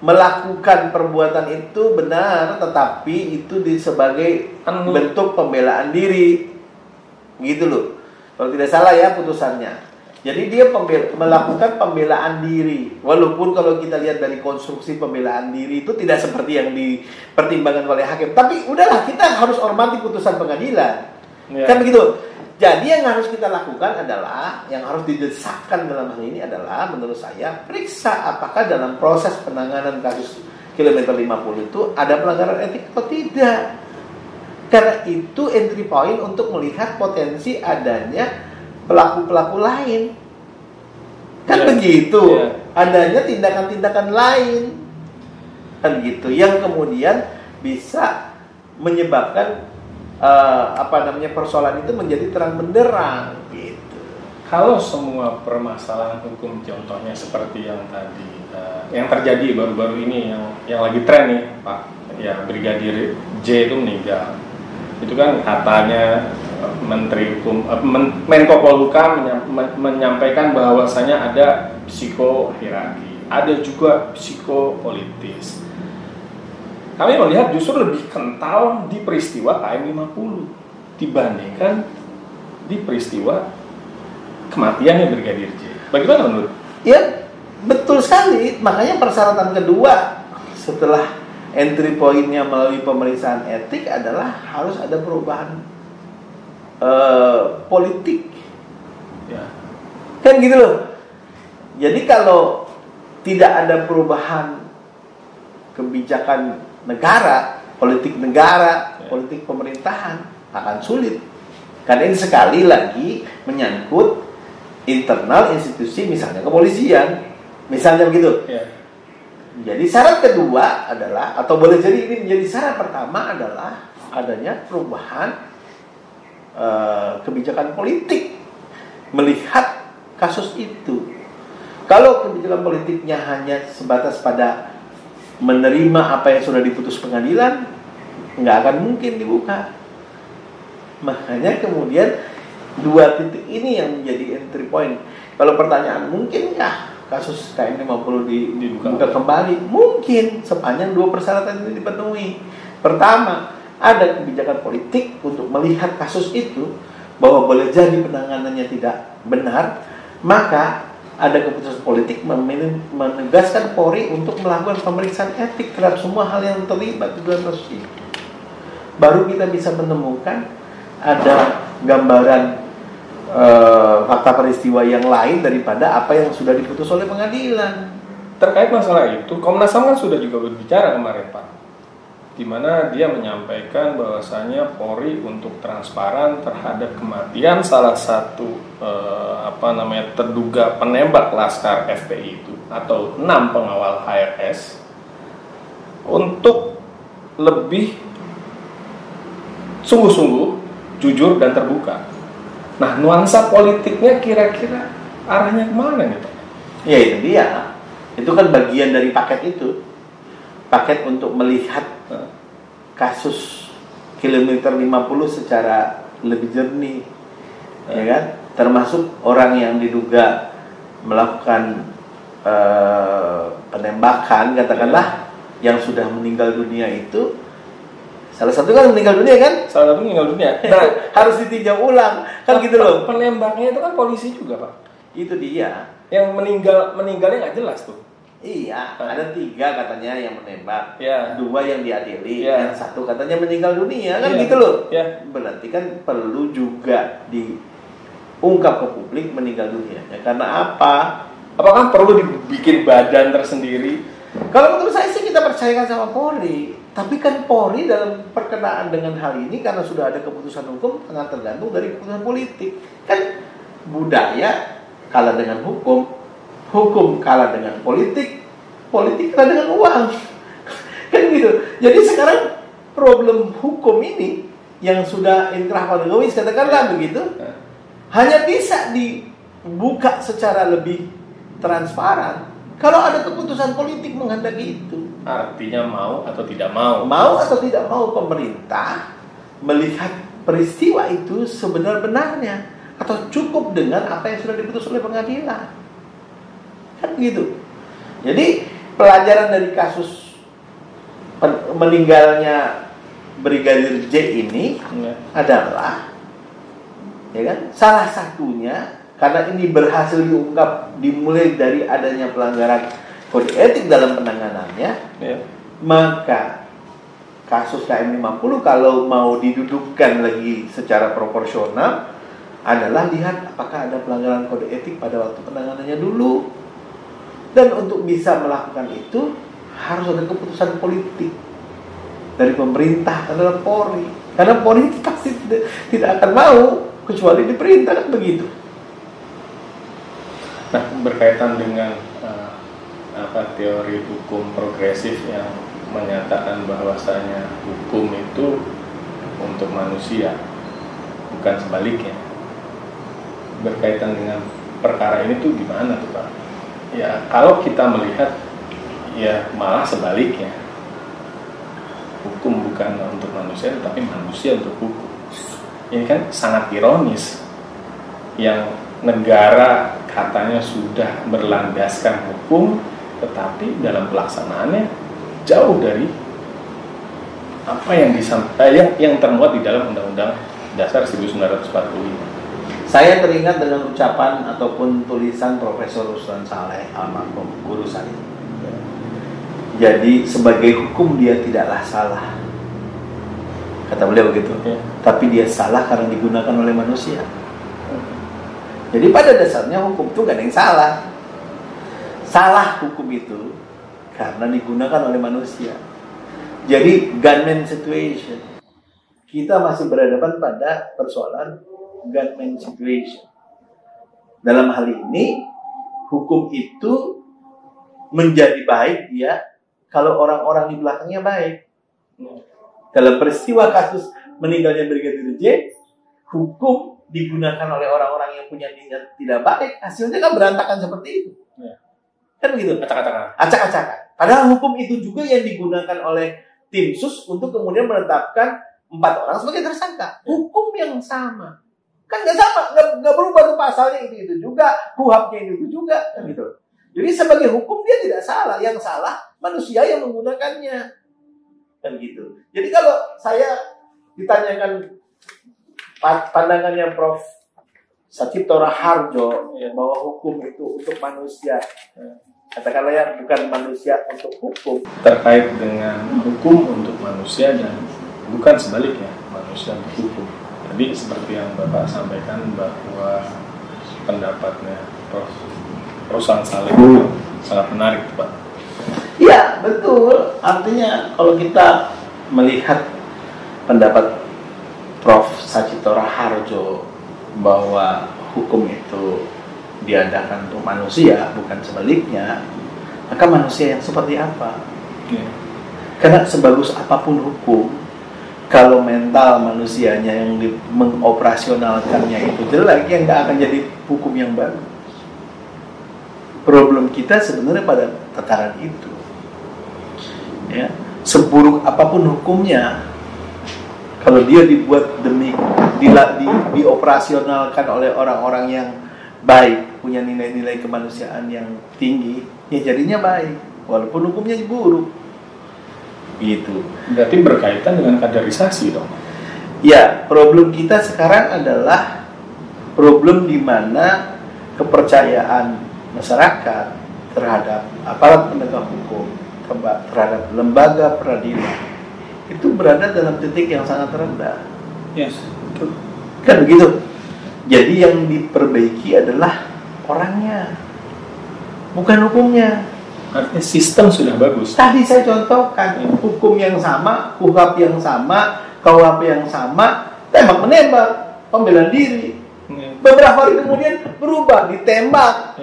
melakukan perbuatan itu benar, tetapi itu sebagai bentuk pembelaan diri, gitu loh. Kalau tidak salah ya putusannya. Jadi dia melakukan pembelaan diri, walaupun kalau kita lihat dari konstruksi pembelaan diri itu tidak seperti yang dipertimbangkan oleh hakim. Tapi udahlah, kita harus hormati putusan pengadilan, kan begitu. Jadi yang harus kita lakukan adalah, yang harus didesakkan dalam hal ini adalah menurut saya, periksa apakah dalam proses penanganan kasus kilometer 50 itu ada pelanggaran etik atau tidak. Karena itu entry point untuk melihat potensi adanya pelaku-pelaku lain. Kan begitu. Adanya tindakan-tindakan lain. Kan gitu. Yang kemudian bisa menyebabkan persoalan itu menjadi terang benderang gitu. Kalau semua permasalahan hukum contohnya seperti yang tadi yang terjadi baru-baru ini yang lagi tren nih Pak, ya Brigadir J itu meninggal. Itu kan katanya Menteri Hukum Menko Polhukam menyampaikan bahwasanya ada psikohierarki, ada juga psikopolitis. Kami melihat justru lebih kental di peristiwa KM 50 dibandingkan di peristiwa kematiannya Brigadir J. Bagaimana menurut? Ya, betul sekali. Makanya persyaratan kedua setelah entry point-nya melalui pemeriksaan etik adalah harus ada perubahan politik. Kan gitu loh. Jadi kalau tidak ada perubahan kebijakan negara, politik negara, politik pemerintahan, akan sulit. Karena ini sekali lagi menyangkut internal institusi, misalnya kepolisian, misalnya begitu. Jadi syarat kedua adalah, atau boleh jadi ini menjadi syarat pertama adalah adanya perubahan kebijakan politik melihat kasus itu. Kalau kebijakan politiknya hanya sebatas pada menerima apa yang sudah diputus pengadilan, nggak akan mungkin dibuka. Makanya kemudian dua titik ini yang menjadi entry point. Kalau pertanyaan mungkinkah kasus KM50 dibuka kembali? Mungkin, sepanjang dua persyaratan ini dipenuhi. Pertama, ada kebijakan politik untuk melihat kasus itu bahwa boleh jadi penanganannya tidak benar, maka ada keputusan politik menegaskan Polri untuk melakukan pemeriksaan etik terhadap semua hal yang terlibat di dalam kasus itu. Baru kita bisa menemukan ada gambaran fakta peristiwa yang lain daripada apa yang sudah diputus oleh pengadilan. Terkait masalah itu, Komnas HAM kan sudah juga berbicara kemarin, Pak, di mana dia menyampaikan bahwasanya Polri untuk transparan terhadap kematian salah satu terduga penembak Laskar FPI itu atau 6 pengawal HRS untuk lebih sungguh-sungguh, jujur dan terbuka. Nah, nuansa politiknya kira-kira arahnya kemana nih, Pak? Ya itu dia. Itu kan bagian dari paket itu. Paket untuk melihat kasus kilometer 50 secara lebih jernih, ya kan? Termasuk orang yang diduga melakukan penembakan, katakanlah, yang sudah meninggal dunia itu. Salah satu kan meninggal dunia kan? Salah satu meninggal dunia. Nah, harus ditinjau ulang, kan gitu loh. Penembaknya itu kan polisi juga, Pak. Itu dia. Yang meninggalnya nggak jelas tuh. Iya, ada 3 katanya yang menembak, 2 yang diadili, yang 1 katanya meninggal dunia, kan gitu loh. Berarti kan perlu juga diungkap ke publik meninggal dunia. Karena apa? Apakah perlu dibikin badan tersendiri? Kalau menurut saya sih kita percayakan sama Polri. Tapi kan Polri dalam perkenaan dengan hal ini karena sudah ada keputusan hukum sangat tergantung dari keputusan politik. Kan budaya kalah dengan hukum, hukum kalah dengan politik, politik kalah dengan uang. Kan gitu. Jadi sekarang problem hukum ini yang sudah inkrah padugawi katakanlah begitu, hanya bisa dibuka secara lebih transparan kalau ada keputusan politik menghendaki itu. Artinya mau atau tidak mau. Mau atau tidak mau pemerintah melihat peristiwa itu sebenar-benarnya atau cukup dengan apa yang sudah diputus oleh pengadilan. Kan gitu. Jadi pelajaran dari kasus meninggalnya Brigadir J ini adalah, ya kan, salah satunya karena ini berhasil diungkap dimulai dari adanya pelanggaran kode etik dalam penanganannya, maka kasus KM50 kalau mau didudukkan lagi secara proporsional adalah lihat apakah ada pelanggaran kode etik pada waktu penanganannya dulu. Dan untuk bisa melakukan itu harus ada keputusan politik dari pemerintah adalah Polri. Karena Polri pasti tidak akan mau kecuali diperintah, kan begitu. Nah, berkaitan dengan teori hukum progresif yang menyatakan bahwasanya hukum itu untuk manusia, bukan sebaliknya. Berkaitan dengan perkara ini tuh gimana tuh, Pak? Ya, kalau kita melihat ya malah sebaliknya. Hukum bukan untuk manusia, tetapi manusia untuk hukum. Ini kan sangat ironis. Yang negara katanya sudah berlandaskan hukum, tetapi dalam pelaksanaannya jauh dari apa yang yang termuat di dalam Undang-Undang Dasar 1945. Saya teringat dengan ucapan ataupun tulisan Profesor Ruslan Saleh almarhum guru saya. Jadi sebagai hukum dia tidaklah salah, kata beliau begitu. Tapi dia salah karena digunakan oleh manusia. Jadi pada dasarnya hukum itu gak ada yang salah. salah hukum itu karena digunakan oleh manusia. Jadi gunman situation. Kita masih berhadapan pada persoalan gunman situation. Dalam hal ini, hukum itu menjadi baik dia kalau orang-orang di belakangnya baik. Dalam peristiwa kasus meninggalnya Brigadir J, hukum digunakan oleh orang-orang yang punya niat tidak baik, hasilnya kan berantakan seperti itu. Kan begitu? Acak-acakan. Padahal hukum itu juga yang digunakan oleh tim sus untuk kemudian menetapkan 4 orang sebagai tersangka. Hukum yang sama. Kan nggak sama, nggak berubah tuh pasalnya itu juga, kuhapnya itu juga, kan gitu. Jadi sebagai hukum dia tidak salah, yang salah manusia yang menggunakannya, kan gitu. Jadi kalau saya ditanyakan pandangannya Prof. Sachipto Raharjo bahwa hukum itu untuk manusia, katakanlah ya bukan manusia untuk hukum, terkait dengan hukum untuk manusia dan bukan sebaliknya manusia untuk hukum. Tadi seperti yang Bapak sampaikan bahwa pendapatnya Prof. Ruslan Saleh sangat menarik, Pak. Iya, betul. Artinya kalau kita melihat pendapat Prof. Sachipto Raharjo bahwa hukum itu diadakan untuk manusia, bukan sebaliknya, maka manusia yang seperti apa? Karena sebagus apapun hukum, kalau mental manusianya yang mengoperasionalkannya itu jelek, ya nggak akan jadi hukum yang bagus. Problem kita sebenarnya pada tataran itu. Ya, seburuk apapun hukumnya, kalau dia dibuat dioperasionalkan oleh orang-orang yang baik, punya nilai-nilai kemanusiaan yang tinggi, ya jadinya baik, walaupun hukumnya buruk. Gitu. Berarti berkaitan dengan kaderisasi dong. Ya, problem kita sekarang adalah problem di mana kepercayaan masyarakat terhadap aparat penegak hukum, terhadap lembaga peradilan itu berada dalam titik yang sangat rendah. Yes, betul. Kan begitu. Jadi yang diperbaiki adalah orangnya, bukan hukumnya. Artinya sistem sudah bagus. Tadi saya contohkan, hukum yang sama, KUHP yang sama, KUHP yang sama, tembak menembak, pembelaan diri. Beberapa hari kemudian berubah, ditembak,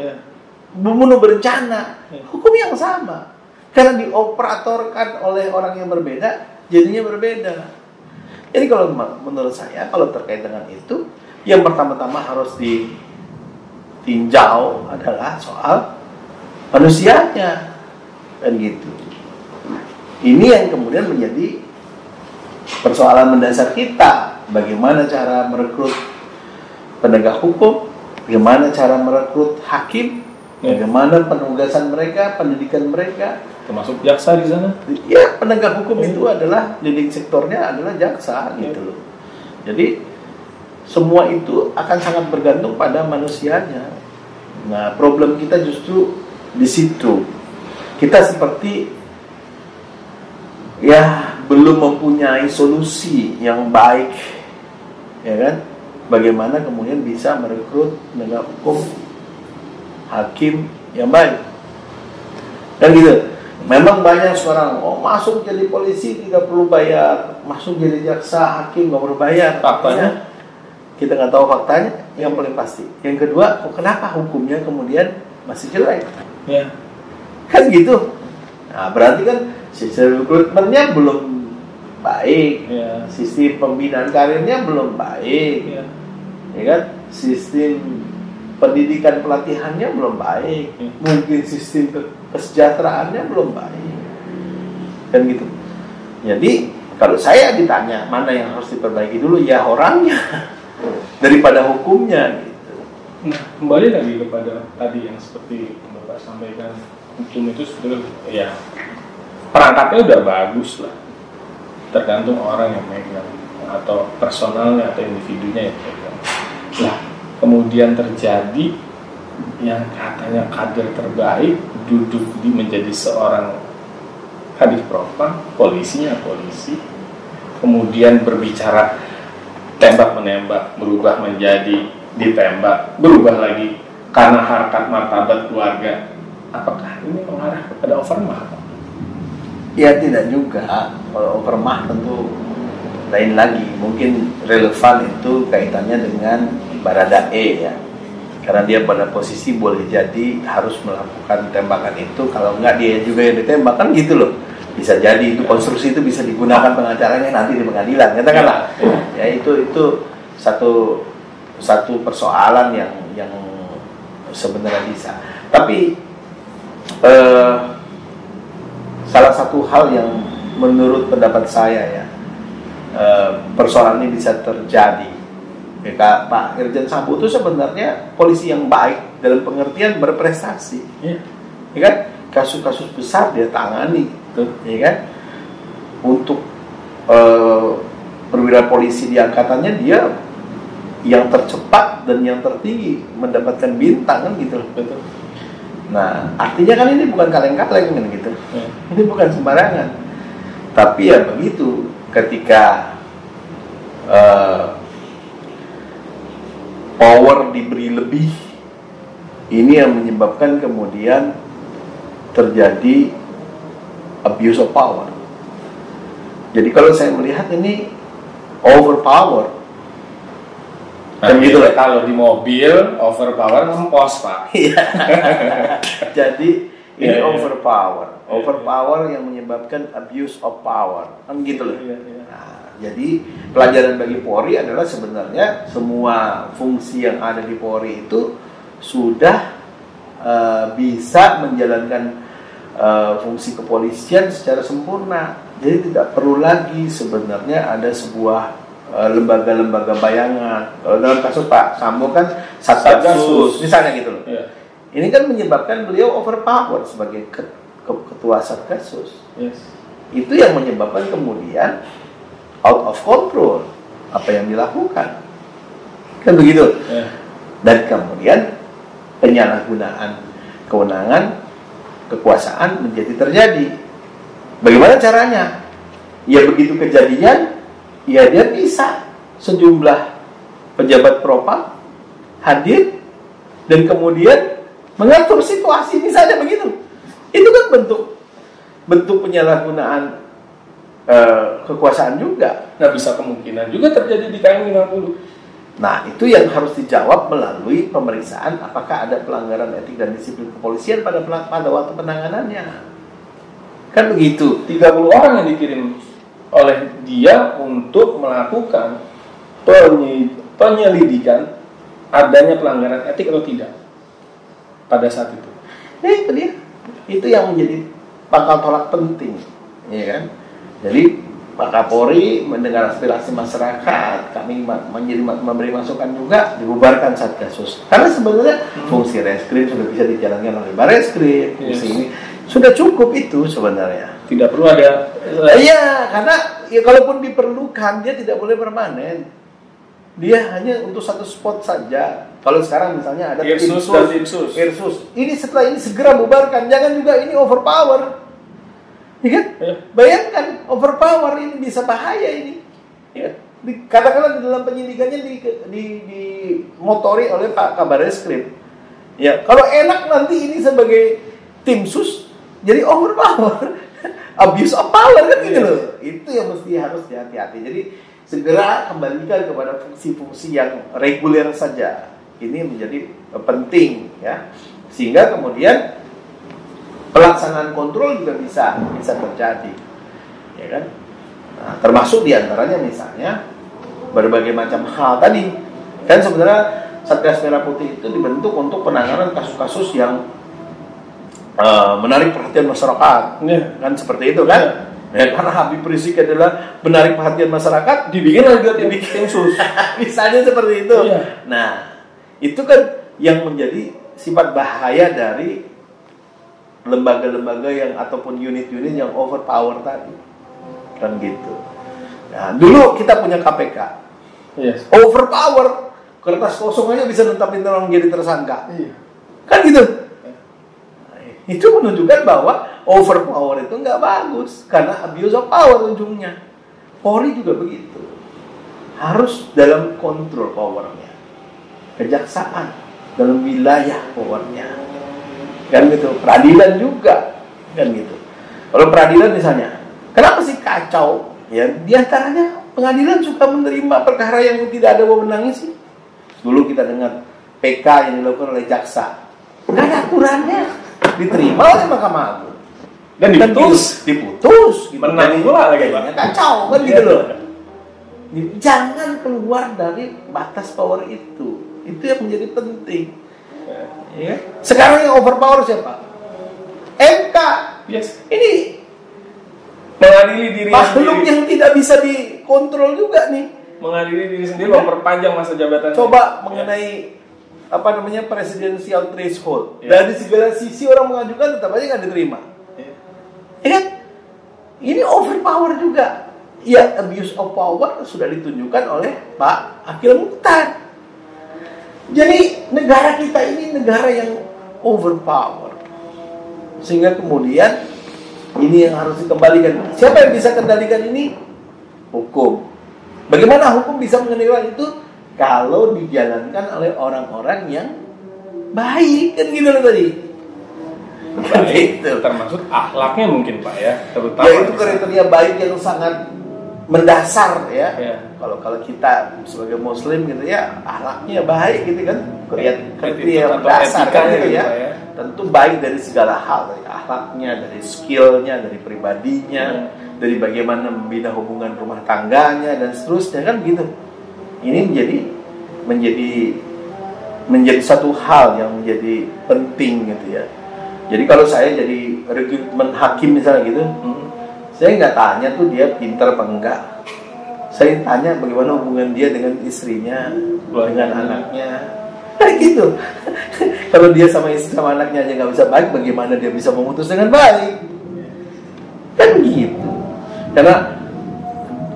membunuh berencana. Hukum yang sama, karena dioperatorkan oleh orang yang berbeda, jadinya berbeda. Jadi kalau menurut saya, kalau terkait dengan itu, yang pertama-tama harus ditinjau adalah soal manusianya, kan gitu. Ini yang kemudian menjadi persoalan mendasar kita. Bagaimana cara merekrut penegak hukum, bagaimana cara merekrut hakim, bagaimana penugasan mereka, pendidikan mereka, termasuk jaksa di sana. Ya, penegak hukum itu adalah leading sektornya adalah jaksa, gitu loh. Jadi semua itu akan sangat bergantung pada manusianya. Nah, problem kita justru di situ. Kita seperti ya belum mempunyai solusi yang baik, ya kan? Bagaimana kemudian bisa merekrut penegak hukum, hakim yang baik, dan gitu. Memang banyak sekarang, masuk jadi polisi tidak perlu bayar, masuk jadi jaksa, hakim nggak perlu bayar. Faktanya kita nggak tahu faktanya. Yang paling pasti. Yang kedua, kenapa hukumnya kemudian masih jelek? Ya. Kan gitu. Nah, berarti kan sistem rekrutmennya belum baik, sistem pembinaan karirnya belum baik, ya kan? Sistem pendidikan pelatihannya belum baik, mungkin sistem kesejahteraannya belum baik, kan gitu. Jadi kalau saya ditanya mana yang harus diperbaiki dulu, ya orangnya daripada hukumnya gitu. Nah, kembali lagi kepada tadi yang seperti Bapak sampaikan, hukum itu sebetulnya ya perangkatnya udah bagus lah, tergantung orang yang megang atau personalnya atau individunya yang megang. Nah, kemudian terjadi yang katanya kader terbaik duduk menjadi seorang kadif propam, polisinya polisi, kemudian berbicara tembak menembak berubah menjadi ditembak, berubah lagi karena harkat martabat keluarga apakah ini mengarah kepada overmah? Ya tidak juga. Kalau overmah tentu lain lagi. Mungkin relevan itu kaitannya dengan Baradae ya. Karena dia pada posisi boleh jadi harus melakukan tembakan itu. Kalau enggak dia juga yang ditembak, kan gitu loh. Bisa jadi itu konstruksi itu bisa digunakan pengacaranya nanti di pengadilan, katakanlah. Ya itu satu persoalan yang sebenarnya bisa. Tapi salah satu hal yang menurut pendapat saya ya, persoalan ini bisa terjadi. Ya, Pak Irjen Sambo itu sebenarnya polisi yang baik dalam pengertian berprestasi, ya kan? Kasus-kasus besar dia tangani, ya kan? Untuk perwira polisi di angkatannya dia yang tercepat dan yang tertinggi mendapatkan bintang kan gitu. Betul. Nah, artinya kan ini bukan kaleng-kaleng kan gitu. Ini bukan sembarangan. Tapi ya begitu, ketika power diberi lebih, ini yang menyebabkan kemudian terjadi abuse of power. Jadi kalau saya melihat ini overpower. Nah, gitu lah. Kalau di mobil overpower ngempos, Pak. Jadi ini overpower. Overpower yang menyebabkan abuse of power. Kan gitu loh. Nah, jadi pelajaran bagi Polri adalah sebenarnya semua fungsi yang ada di Polri itu sudah bisa menjalankan fungsi kepolisian secara sempurna. Jadi tidak perlu lagi sebenarnya ada sebuah lembaga-lembaga bayangan. Kalau dalam kasus Pak Sambo kan Satgasus misalnya gitu loh. Ini kan menyebabkan beliau overpower sebagai ketua Satgasus. Itu yang menyebabkan kemudian out of control apa yang dilakukan. Kan begitu. Dan kemudian penyalahgunaan kewenangan kekuasaan menjadi terjadi. Bagaimana caranya? Ya begitu kejadian, ya dia bisa sejumlah pejabat propam hadir dan kemudian mengatur situasi, misalnya begitu. Itu kan bentuk penyalahgunaan kekuasaan juga. Nah, bisa kemungkinan juga terjadi di KM 50. Nah, itu yang harus dijawab melalui pemeriksaan apakah ada pelanggaran etik dan disiplin kepolisian pada waktu penanganannya. Kan begitu. 30 orang yang dikirim oleh dia untuk melakukan penyelidikan adanya pelanggaran etik atau tidak pada saat itu. Itu dia. Itu yang menjadi pangkal tolak penting, ya kan? Jadi Pak Kapolri mendengar aspirasi masyarakat, kami memberi masukan juga, dibubarkan Satgasus. Karena sebenarnya fungsi reskrim sudah bisa dijalankan oleh Bareskrim, fungsi ini sudah cukup itu sebenarnya. Tidak perlu ada. Iya, karena ya kalaupun diperlukan dia tidak boleh permanen. Dia hanya untuk satu spot saja. Kalau sekarang misalnya ada Irsus dan Timsus. Ini setelah ini segera bubarkan. Jangan juga ini overpower. Ya kan? Bayangkan overpower ini bisa bahaya ini. Ya. Katakanlah di dalam penyidikannya dimotori oleh Pak Kabar Eskrim. Ya, kalau enak nanti ini sebagai tim sus jadi overpower, abuse of power kan gitu loh. Itu yang mesti harus hati-hati. Jadi segera kembalikan kepada fungsi-fungsi yang reguler saja. Ini menjadi penting ya. Sehingga kemudian pelaksanaan kontrol juga bisa terjadi, ya kan? Nah, termasuk diantaranya misalnya berbagai macam hal tadi. Kan sebenarnya Satgas Merah Putih itu dibentuk untuk penanganan kasus-kasus yang menarik perhatian masyarakat, kan seperti itu kan? Ya, karena Habib Rizik adalah menarik perhatian masyarakat, dibikin tim sus, misalnya seperti itu. Nah, itu kan yang menjadi sifat bahaya dari lembaga-lembaga yang ataupun unit-unit yang overpower tadi, kan gitu. Nah, dulu kita punya KPK, overpower, kertas kosong aja bisa netapin orang jadi tersangka, kan gitu. Nah, itu menunjukkan bahwa overpower itu nggak bagus karena abuse of power ujungnya. Polri juga begitu, harus dalam kontrol powernya. Kejaksaan dalam wilayah powernya. kan gitu. Peradilan juga, kan gitu. Kalau peradilan misalnya, kenapa sih kacau? Ya, diantaranya pengadilan suka menerima perkara yang tidak ada wewenangnya sih. Dulu kita dengar PK yang dilakukan oleh jaksa, nggak ada aturannya, diterima oleh Mahkamah Agung dan diputus, gitu. Menang pula lagi, Pak. Kacau kan gitu loh. Jangan keluar dari batas power itu yang menjadi penting. Ya. Sekarang yang overpower siapa? MK. Yes. Ini mengadili diri makhluk sendiri. yang tidak bisa dikontrol juga nih. Mengadili diri sendiri, memperpanjang masa jabatan. Coba mengenai apa namanya presidensial threshold. Dari segala sisi orang mengajukan tetap aja nggak diterima. Ya kan? Ini overpower juga. Ya, abuse of power sudah ditunjukkan oleh Pak Akhil Mukhtar. Jadi negara kita ini negara yang overpower. Sehingga kemudian ini yang harus dikembalikan. Siapa yang bisa kendalikan ini? Hukum. Bagaimana hukum bisa mengendalikan itu? Kalau dijalankan oleh orang-orang yang baik, kan gitu loh tadi. Baik, termasuk akhlaknya mungkin, Pak, ya, terutama. Ya, itu kriteria baik yang sangat mendasar ya. Kalau kita sebagai Muslim gitu ya, akhlaknya baik gitu kan. Kriteria mendasar kan gitu ya. Tentu baik dari segala hal, dari akhlaknya, dari skillnya, dari pribadinya, dari bagaimana membina hubungan rumah tangganya dan seterusnya kan gitu. Ini menjadi satu hal yang menjadi penting gitu ya. Jadi kalau saya jadi rekrutmen hakim misalnya gitu, saya nggak tanya tuh dia pintar apa enggak. Saya tanya bagaimana hubungan dia dengan istrinya, dengan anaknya. Kayak gitu. Kalau dia sama istri sama anaknya aja nggak bisa baik, bagaimana dia bisa memutus dengan baik? Kan gitu. Karena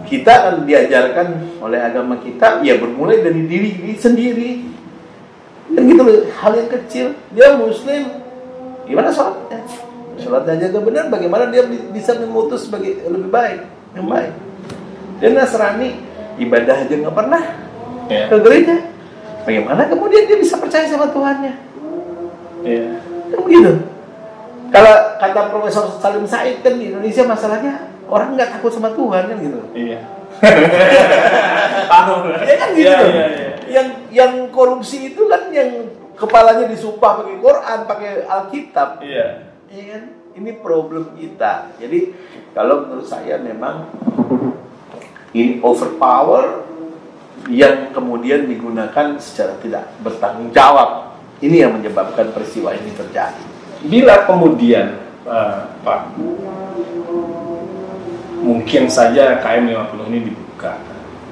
kita akan diajarkan oleh agama kita, ya bermulai dari diri sendiri. Kan gitu loh, hal yang kecil. Dia Muslim, gimana sholatnya? Sholatnya jaga benar, bagaimana dia bisa memutus sebagai lebih baik, yang baik. Dia Nasrani, ibadah aja nggak pernah ke gereja. Bagaimana kemudian dia bisa percaya sama Tuhannya? Kan begitu. Kalau kata Profesor Salim Said kan di Indonesia masalahnya orang nggak takut sama Tuhan kan gitu. Iya. Ya kan gitu. Yang korupsi itu kan yang kepalanya disumpah pakai Quran, pakai Alkitab. Iya. Iya kan? Ini problem kita. Jadi kalau menurut saya memang ini overpower yang kemudian digunakan secara tidak bertanggung jawab. Ini yang menyebabkan peristiwa ini terjadi. Bila kemudian Pak, mungkin saja KM 50 ini dibuka,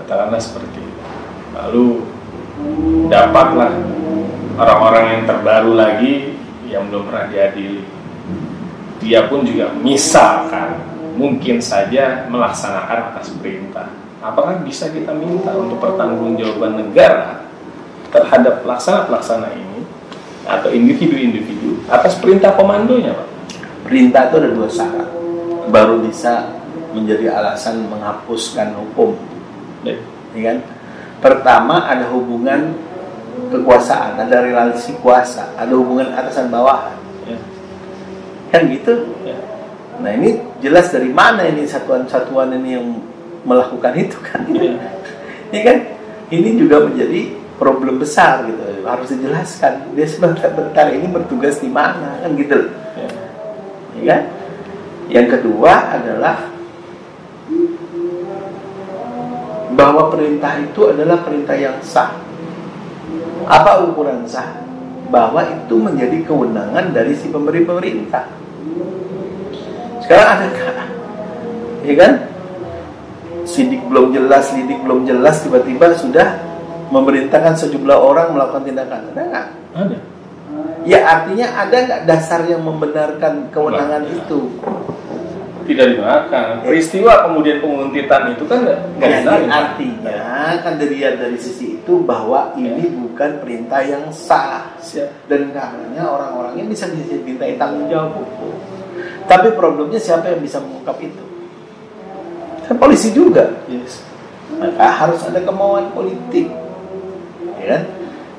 katakanlah seperti itu, lalu dapatlah orang-orang yang terbaru lagi yang belum pernah diadili, dia pun juga misalkan mungkin saja melaksanakan atas perintah. Apakah bisa kita minta untuk pertanggungjawaban negara terhadap pelaksana ini atau individu-individu atas perintah komandonya, Pak? Perintah itu ada 2 syarat baru bisa menjadi alasan menghapuskan hukum. Ya kan? Pertama, ada hubungan kekuasaan, ada relasi kuasa, ada hubungan atasan bawahan. Kan gitu. Nah, ini jelas dari mana ini satuan-satuan ini yang melakukan itu kan? Ini kan ini juga menjadi problem besar gitu, harus dijelaskan dia sebentar ini bertugas di mana kan gitu, ya kan? Yang kedua adalah bahwa perintah itu adalah perintah yang sah. Apa ukuran sah? Bahwa itu menjadi kewenangan dari si pemberi perintah. Sekarang adakah, ya kan? Lidik belum jelas, tiba-tiba sudah memerintahkan sejumlah orang melakukan tindakan. Ada nggak? Ada. Ya artinya ada nggak dasar yang membenarkan kewenangan itu? Tidak dibenarkan. Peristiwa kemudian penguntitan itu kan nggak dibenarkan. Artinya kan dilihat dari sisi itu bahwa ini bukan perintah yang sah. Dan karenanya orang-orangnya bisa dimintai tanggung jawab hukum. Tapi problemnya siapa yang bisa mengungkap itu? Kan polisi juga. Yes. Maka harus ada kemauan politik, ya kan?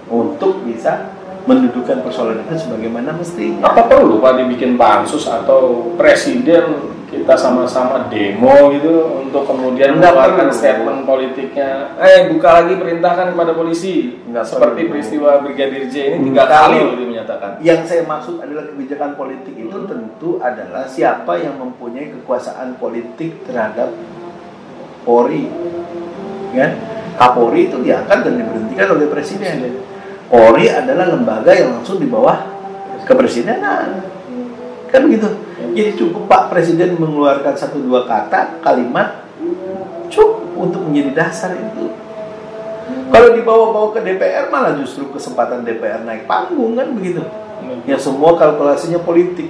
Untuk bisa mendudukan persoalan itu sebagaimana mestinya. Apa perlu Pak dibikin pansus atau presiden kita sama-sama demo gitu untuk kemudian mengeluarkan statement politiknya? Buka lagi perintahkan kepada polisi. Seperti peristiwa Brigadir J ini 3 kali loh dia menyatakan. Yang saya maksud adalah kebijakan politik itu tentu adalah siapa yang mempunyai kekuasaan politik terhadap Polri, kan? Kapolri itu diangkat dan diberhentikan oleh presiden. Polri adalah lembaga yang langsung di bawah kepresidenan, kan gitu. Jadi cukup Pak Presiden mengeluarkan 1-2 kata, kalimat, cukup untuk menjadi dasar itu. Kalau dibawa-bawa ke DPR malah justru kesempatan DPR naik panggung, kan begitu. Ya semua kalkulasinya politik.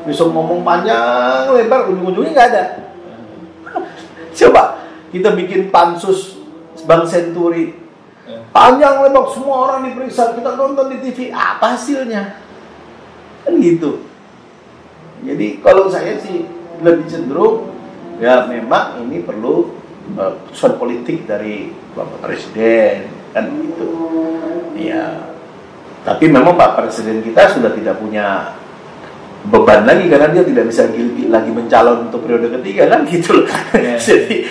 Bisa ngomong panjang lebar, ujung-ujungnya nggak ada. Coba kita bikin pansus Bank Senturi, panjang lebar, semua orang diperiksa, kita nonton di TV, apa hasilnya? Kan gitu. Jadi kalau saya sih lebih cenderung ya memang ini perlu keputusan politik dari Bapak Presiden, kan gitu. Ya, tapi memang Pak Presiden kita sudah tidak punya beban lagi karena dia tidak bisa lagi mencalon untuk periode ketiga, kan gitu loh. Jadi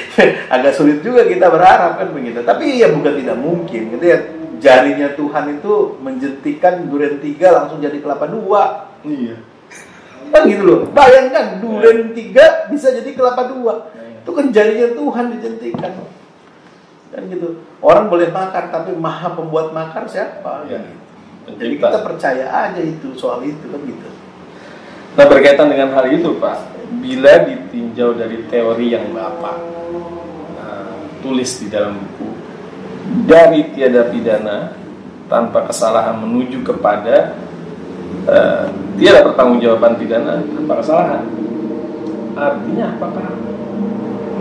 agak sulit juga kita berharap, kan begitu. Tapi ya bukan tidak mungkin gitu ya, jarinya Tuhan itu menjentikan duren 3 langsung jadi kelapa 2. Iya. Kan gitu loh. Bayangkan duren 3 bisa jadi kelapa 2. Itu kan jarinya Tuhan dijentikan. Kan gitu. Orang boleh makar tapi maha pembuat makar siapa? Ya. Jadi kita percaya aja itu soal itu, kan gitu. Nah, berkaitan dengan hal itu Pak, bila ditinjau dari teori yang Bapak tulis di dalam buku, dari tiada pidana tanpa kesalahan menuju kepada tiada pertanggungjawaban pidana tanpa kesalahan, artinya apakah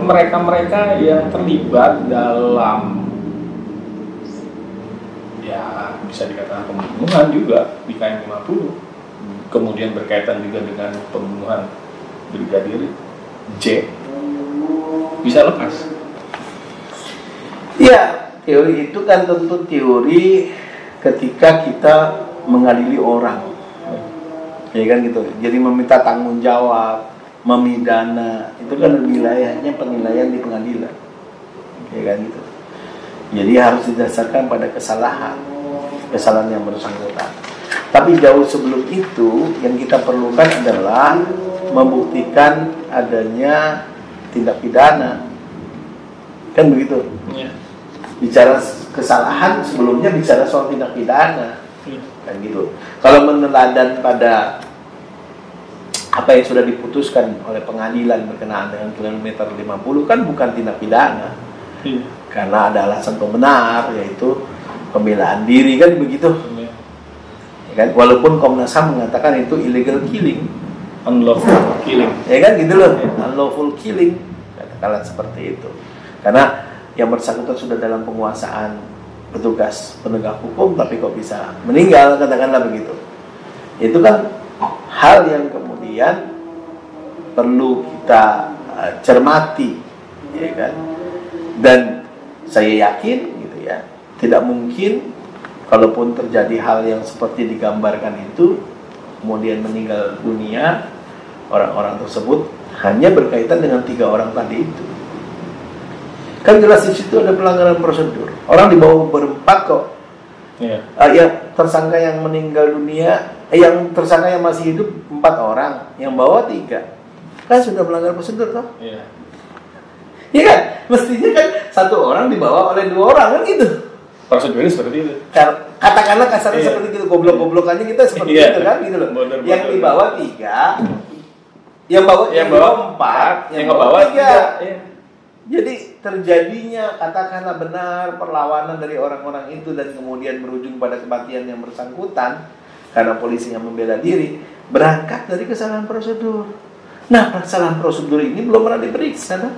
mereka-mereka yang terlibat dalam ya bisa dikatakan pembunuhan juga di KM 50, kemudian berkaitan juga dengan pembunuhan Brigadir J, bisa lepas? Iya, teori itu kan tentu teori ketika kita mengadili orang, ya kan gitu. Jadi meminta tanggung jawab, memidana, itu kan wilayahnya penilaian di pengadilan, ya kan gitu. Jadi harus didasarkan pada kesalahan yang bersangkutan. Tapi jauh sebelum itu, yang kita perlukan adalah membuktikan adanya tindak pidana, kan begitu? Ya. Bicara kesalahan sebelumnya bicara soal tindak pidana, kan gitu. Kalau meneladan pada apa yang sudah diputuskan oleh pengadilan berkenaan dengan kilometer 50 kan bukan tindak pidana, karena ada alasan pembenar, yaitu pembelaan diri, kan begitu. Ya kan? Walaupun Komnas HAM mengatakan itu illegal killing, unlawful killing, ya kan gitu loh, unlawful killing, katakanlah seperti itu. Karena yang bersangkutan sudah dalam penguasaan petugas penegak hukum, tapi kok bisa meninggal, katakanlah begitu. Itu kan hal yang kemudian perlu kita cermati, ya kan. Dan saya yakin gitu ya, tidak mungkin kalaupun terjadi hal yang seperti digambarkan itu, kemudian meninggal dunia orang-orang tersebut hanya berkaitan dengan 3 orang tadi itu. Kan jelas di situ ada pelanggaran prosedur. Orang dibawa berempat kok. Yeah. Yang tersangka yang meninggal dunia, yang tersangka yang masih hidup 4 orang, yang bawa 3. Kan sudah melanggar prosedur toh? Iya. Iya kan? Mestinya kan 1 orang dibawa oleh 2 orang, kan gitu. Prosedurnya seperti itu. Katakanlah kasarnya seperti itu, goblok-goblokannya kita seperti itu kan gitu loh. Yang dibawa 3, yang bawa 4, yang bawa 3. Iya. Jadi terjadinya katakanlah benar perlawanan dari orang-orang itu dan kemudian berujung pada kematian yang bersangkutan karena polisinya membela diri, berangkat dari kesalahan prosedur. Nah, kesalahan prosedur ini belum pernah diperiksa, kan?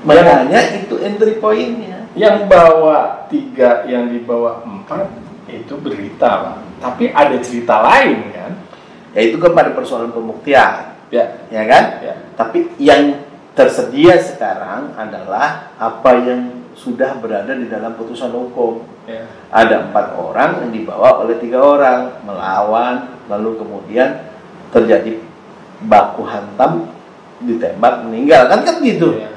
Makanya itu entry point-nya. Yang bawa 3, yang dibawa 4 itu berita, Pak. Tapi ada cerita lain kan? Ya itu kan pada persoalan pembuktian. Ya kan? Ya. Tapi yang tersedia sekarang adalah apa yang sudah berada di dalam putusan hukum. Ya. Ada 4 orang yang dibawa oleh 3 orang melawan, lalu kemudian terjadi baku hantam, ditembak, meninggal, kan gitu. Ya.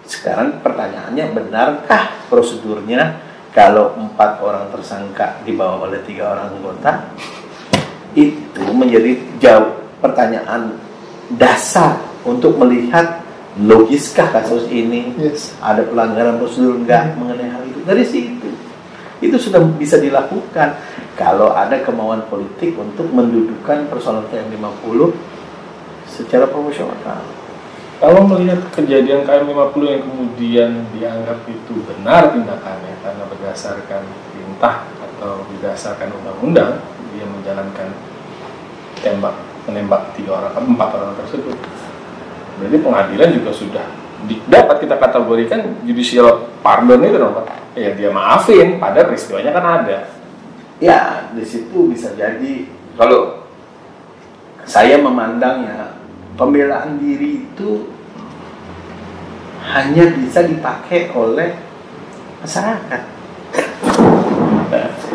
Sekarang pertanyaannya, benarkah prosedurnya kalau 4 orang tersangka dibawa oleh 3 orang anggota? Itu menjadi pertanyaan dasar untuk melihat logiskah kasus ini, ada pelanggaran prosedur enggak mengenai hal itu. Dari situ itu sudah bisa dilakukan kalau ada kemauan politik untuk mendudukan persoalan KM50 secara proporsional. Kalau melihat kejadian KM50 yang kemudian dianggap itu benar tindakannya karena berdasarkan perintah atau berdasarkan undang-undang, dia menjalankan menembak 4 orang tersebut, berarti pengadilan juga sudah dapat kita kategorikan judicial pardon itu dong Pak. Ya dia maafin, pada peristiwanya kan ada. Ya, di situ bisa jadi, kalau saya memandangnya, pembelaan diri itu hanya bisa dipakai oleh masyarakat.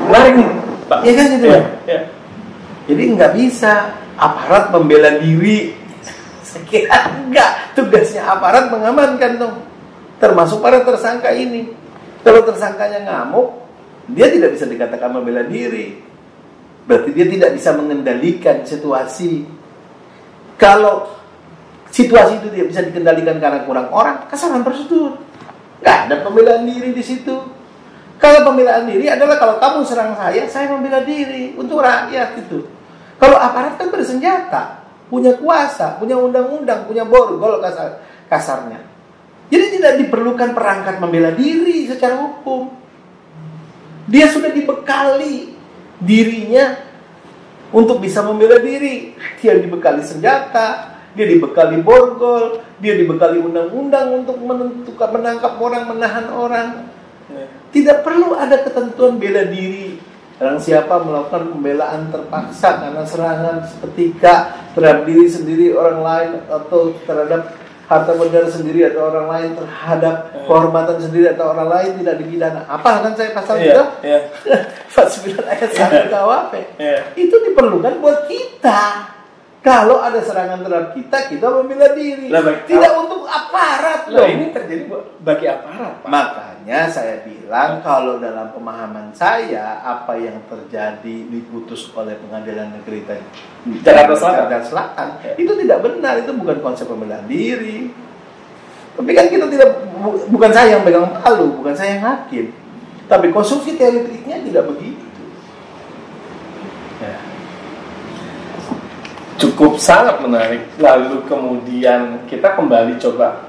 Menarik nih Pak. Iya kan gitu ya, ya? Ya. Jadi nggak bisa aparat membela diri. Saya kira enggak. Tugasnya aparat mengamankan dong. Termasuk para tersangka ini. Kalau tersangkanya ngamuk, dia tidak bisa dikatakan membela diri. Berarti dia tidak bisa mengendalikan situasi. Kalau situasi itu tidak bisa dikendalikan karena kurang orang, kesalahan prosedur. Nggak ada pembelaan diri di situ. Kalau pembelaan diri adalah kalau kamu serang saya membela diri untuk rakyat itu. Kalau aparat kan bersenjata, punya kuasa, punya undang-undang, punya borgol kasarnya. Jadi tidak diperlukan perangkat membela diri secara hukum. Dia sudah dibekali dirinya untuk bisa membela diri. Dia dibekali senjata, dia dibekali borgol, dia dibekali undang-undang untuk menangkap orang, menahan orang. Tidak perlu ada ketentuan bela diri. Orang siapa melakukan pembelaan terpaksa karena serangan seketika terhadap diri sendiri, orang lain, atau terhadap harta benda sendiri atau orang lain, terhadap kehormatan sendiri atau orang lain, tidak dipidana. Apa kan saya pasal itu? Pasal 9 ayat 1 KUHP. Itu diperlukan buat kita. Kalau ada serangan terhadap kita membela diri. Tidak untuk aparat loh. Ini terjadi bagi aparat, Pak. Makanya saya bilang kalau dalam pemahaman saya, apa yang terjadi diputus oleh Pengadilan Negeri Jakarta Selatan itu tidak benar, itu bukan konsep pembelaan diri. Tapi kan kita bukan saya yang pegang palu, bukan saya yang hakim. Tapi konstruksi teoritiknya tidak begitu. Cukup sangat menarik. Lalu kemudian kita kembali coba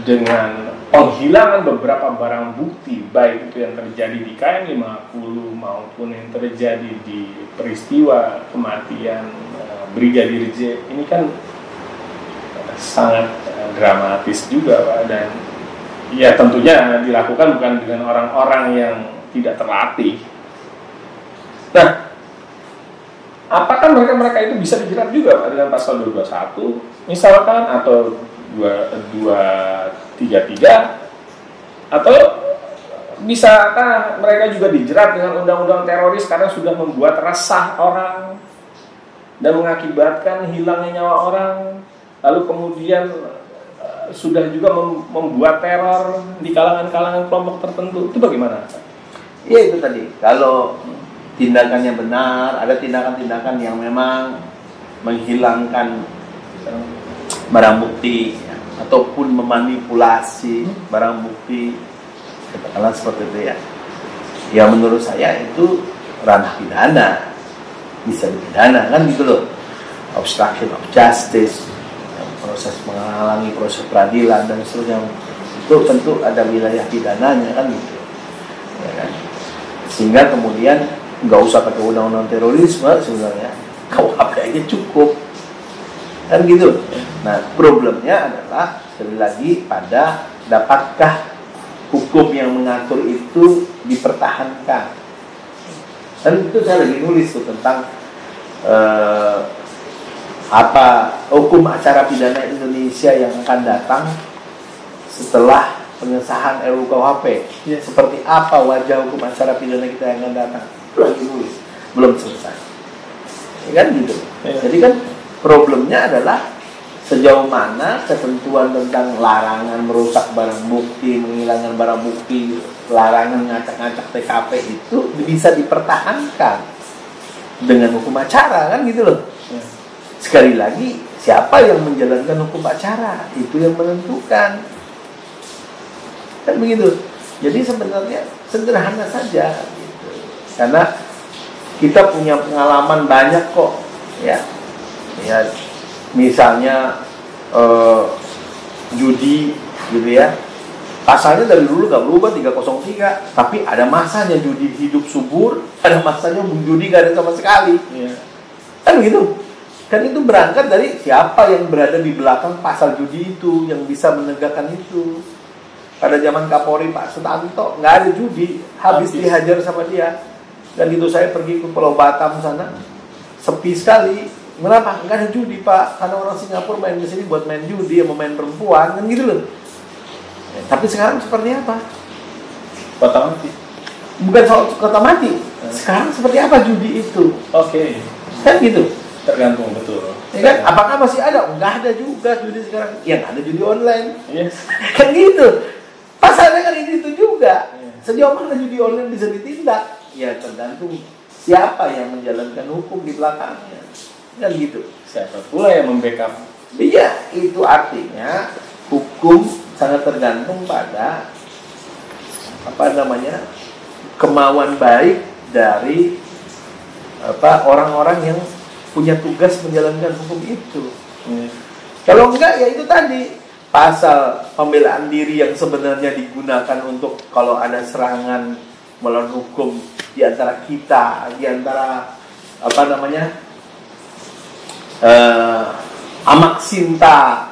dengan penghilangan beberapa barang bukti, baik itu yang terjadi di KM50 maupun yang terjadi di peristiwa kematian Brigadir J. Ini kan sangat dramatis juga, Pak, dan ya tentunya dilakukan bukan dengan orang-orang yang tidak terlatih. Nah, apakah mereka itu bisa dijerat juga Pak dengan pasal 221 misalkan, atau 233, atau bisakah mereka juga dijerat dengan undang-undang teroris karena sudah membuat resah orang dan mengakibatkan hilangnya nyawa orang, lalu kemudian sudah juga membuat teror di kalangan-kalangan kelompok tertentu. Itu bagaimana? Iya, itu tadi. Kalau tindakannya benar, ada tindakan-tindakan yang memang menghilangkan barang bukti ataupun memanipulasi barang bukti, katakanlah seperti itu ya. Ya menurut saya itu ranah pidana, bisa dipidana kan gitu loh. Obstruction of justice, proses menghalangi proses peradilan dan seterusnya, itu tentu ada wilayah pidananya kan gitu. Ya kan? Sehingga kemudian nggak usah pakai undang-undang terorisme sebenarnya, KUHP aja cukup kan gitu. Nah problemnya adalah sekali lagi pada dapatkah hukum yang mengatur itu dipertahankan. Dan itu saya lagi nulis tuh tentang apa hukum acara pidana Indonesia yang akan datang setelah pengesahan RUU KUHP, seperti apa wajah hukum acara pidana kita yang akan datang, lagi nulis, belum selesai, ya kan gitu. Jadi kan problemnya adalah sejauh mana ketentuan tentang larangan merusak barang bukti, menghilangkan barang bukti, larangan ngacak-ngacak TKP itu bisa dipertahankan dengan hukum acara, kan gitu loh. Sekali lagi, siapa yang menjalankan hukum acara itu yang menentukan, kan begitu. Jadi sebenarnya sederhana saja gitu. Karena kita punya pengalaman banyak kok, ya misalnya judi gitu ya, pasalnya dari dulu gak berubah 303, tapi ada masanya judi hidup subur, ada masanya judi gak ada sama sekali, kan begitu. Kan itu berangkat dari siapa yang berada di belakang pasal judi itu, yang bisa menegakkan itu. Pada zaman Kapolri Pak Sutanto nggak ada judi, habis dihajar sama dia. Dan itu saya pergi ke Pulau Batam sana, sepi sekali. Kenapa? Nggak ada judi Pak, karena orang Singapura main di sini buat main judi, mau main perempuan, kan gitu loh. Tapi sekarang seperti apa? Kota mati. Bukan soal kota mati. Sekarang seperti apa judi itu? Oke. Kan gitu. Tergantung, betul. Ya kan? Apakah masih ada? Nggak ada juga judi sekarang. Yang ada judi online. Yes. Kan gitu. Pasalnya kan itu juga. Sejauh mana judi online bisa ditindak? Ya tergantung siapa yang menjalankan hukum di belakangnya. Kan gitu. Siapa pula yang membackup? Iya, itu artinya hukum sangat tergantung pada kemauan baik dari orang-orang yang punya tugas menjalankan hukum itu. Kalau enggak, ya itu tadi pasal pembelaan diri yang sebenarnya digunakan untuk kalau ada serangan melawan hukum di antara kita, di antara Amak Sinta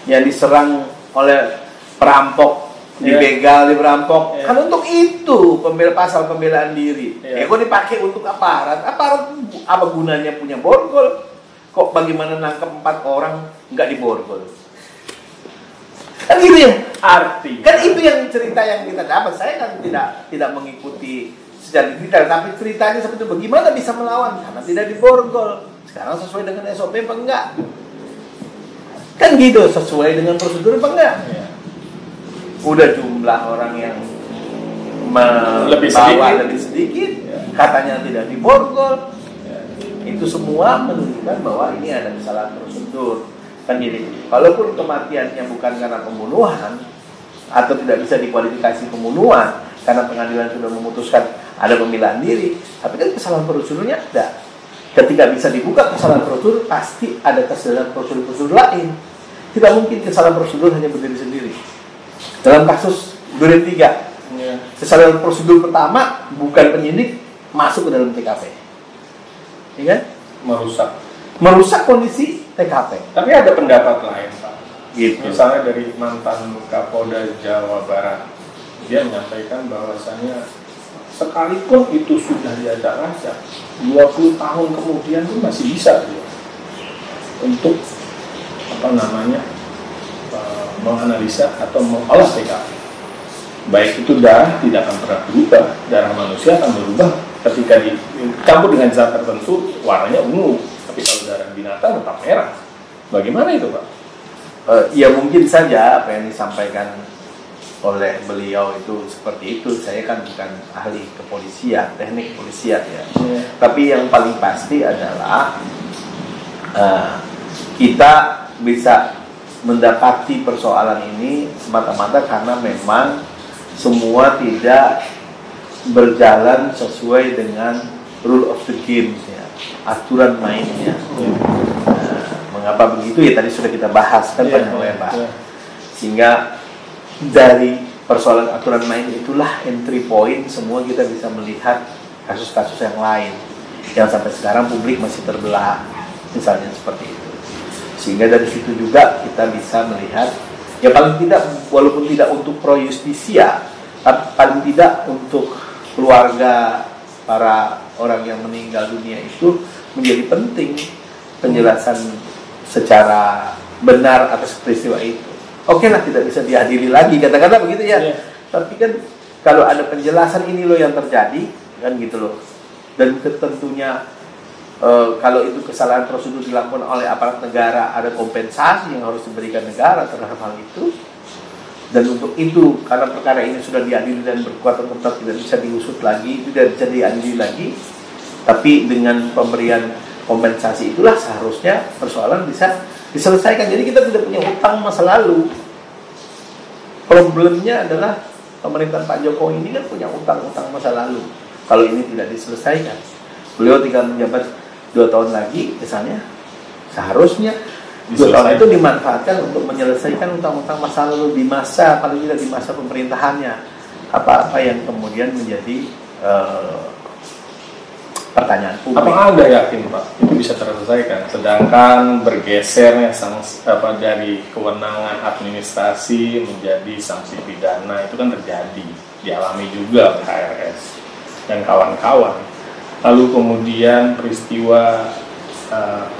yang diserang oleh perampok, dibegal, diperampok, kan untuk itu pasal pembelaan diri. Kok dipakai untuk aparat? Aparat apa gunanya punya borgol? Kok bagaimana nangkep 4 orang nggak diborgol? Kan gitu ya arti. Kan itu yang cerita yang kita dapat. Saya kan tidak mengikuti secara detail, tapi ceritanya seperti bagaimana bisa melawan karena tidak diborgol. Sekarang sesuai dengan SOP apa enggak? Kan gitu, sesuai dengan prosedur apa enggak? Udah jumlah orang yang lebih sedikit, katanya tidak diborgol. Itu semua menunjukkan bahwa ini ada kesalahan prosedur. Kan gini, walaupun kematiannya bukan karena pembunuhan atau tidak bisa dikualifikasi pembunuhan karena pengadilan sudah memutuskan ada pembelaan diri, tapi kan kesalahan prosedurnya ada. Ketika bisa dibuka kesalahan prosedur, pasti ada kesalahan prosedur lain. Tidak mungkin kesalahan prosedur hanya berdiri sendiri. Dalam kasus Duren 3, kesalahan prosedur pertama bukan penyidik masuk ke dalam TKP, ya kan? Merusak kondisi TKP. Tapi ada pendapat lain, Pak. Gitu. Misalnya dari mantan Kapolda Jawa Barat, dia menyampaikan bahwasannya sekalipun itu sudah diacak-acak, 20 tahun kemudian itu masih bisa dia untuk menganalisa atau mengolah TKP. Baik itu darah tidak akan pernah berubah, darah manusia akan berubah ketika dicampur dengan zat tertentu warnanya ungu, tapi kalau darah binatang tetap merah. Bagaimana itu, Pak? Ya mungkin saja apa yang disampaikan oleh beliau itu seperti itu. Saya kan bukan ahli kepolisian, teknik kepolisian ya. Tapi yang paling pasti adalah kita bisa mendapati persoalan ini semata-mata karena memang semua tidak berjalan sesuai dengan rule of the game ya, aturan mainnya. Mengapa begitu ya tadi sudah kita bahas kan panjang lebar. Sehingga dari persoalan aturan main itulah entry point semua kita bisa melihat kasus-kasus yang lain yang sampai sekarang publik masih terbelah, misalnya seperti itu. Sehingga dari situ juga kita bisa melihat ya paling tidak walaupun tidak untuk pro justisia, tapi paling tidak untuk keluarga para orang yang meninggal dunia itu menjadi penting penjelasan secara benar atas peristiwa itu. oke lah tidak bisa diadili lagi, kata-kata begitu ya. Tapi kan kalau ada penjelasan ini loh yang terjadi, kan gitu loh. Dan tentunya kalau itu kesalahan prosedur dilakukan oleh aparat negara, ada kompensasi yang harus diberikan negara terhadap hal itu. Dan untuk itu, karena perkara ini sudah diadili dan berkekuatan tetap tidak bisa diusut lagi, tidak bisa diadili lagi, tapi dengan pemberian kompensasi itulah seharusnya persoalan bisa diselesaikan. Jadi kita tidak punya utang masa lalu. Problemnya adalah pemerintahan Pak Jokowi ini kan punya utang-utang masa lalu. Kalau ini tidak diselesaikan, beliau tinggal menjabat 2 tahun lagi misalnya, seharusnya 2 tahun itu dimanfaatkan untuk menyelesaikan utang-utang masa lalu di masa, paling tidak di masa pemerintahannya. Apa-apa yang kemudian menjadi pertanyaan publik. Apakah Anda yakin Pak itu bisa terselesaikan? Sedangkan bergesernya dari kewenangan administrasi menjadi sanksi pidana itu kan terjadi, dialami juga oleh HRS dan kawan-kawan. Lalu kemudian peristiwa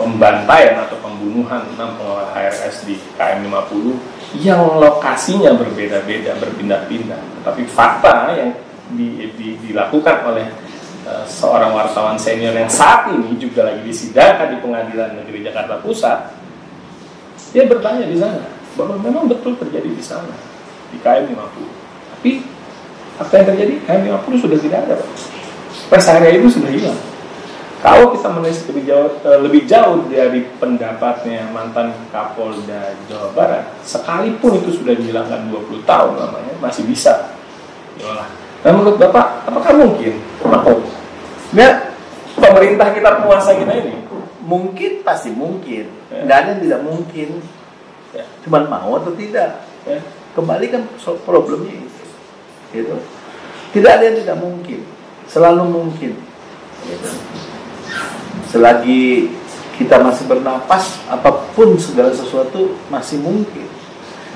pembantaian atau pembunuhan 6 pengawal HRS di KM 50 yang lokasinya berbeda-beda, berpindah-pindah, tapi fakta yang dilakukan oleh seorang wartawan senior yang saat ini juga lagi disidangkan di Pengadilan Negeri Jakarta Pusat, dia bertanya di sana bahwa memang betul terjadi di sana di KM 50. Tapi apa yang terjadi? KM 50 sudah tidak ada, Pak. Rest area itu sudah hilang. Kalau kita menulis lebih jauh dari pendapatnya mantan Kapolda Jawa Barat, sekalipun itu sudah dihilangkan 20 tahun namanya, masih bisa diolah. Nah menurut Bapak, apakah mungkin? Ya, Pemerintah kita, penguasa kita ini? mungkin, pasti mungkin. Nggak ada yang tidak mungkin. Cuman mau atau tidak. Kembali kan problemnya itu. Gitu. Tidak ada yang tidak mungkin. Selalu mungkin. Gitu. Selagi kita masih bernapas, apapun segala sesuatu masih mungkin.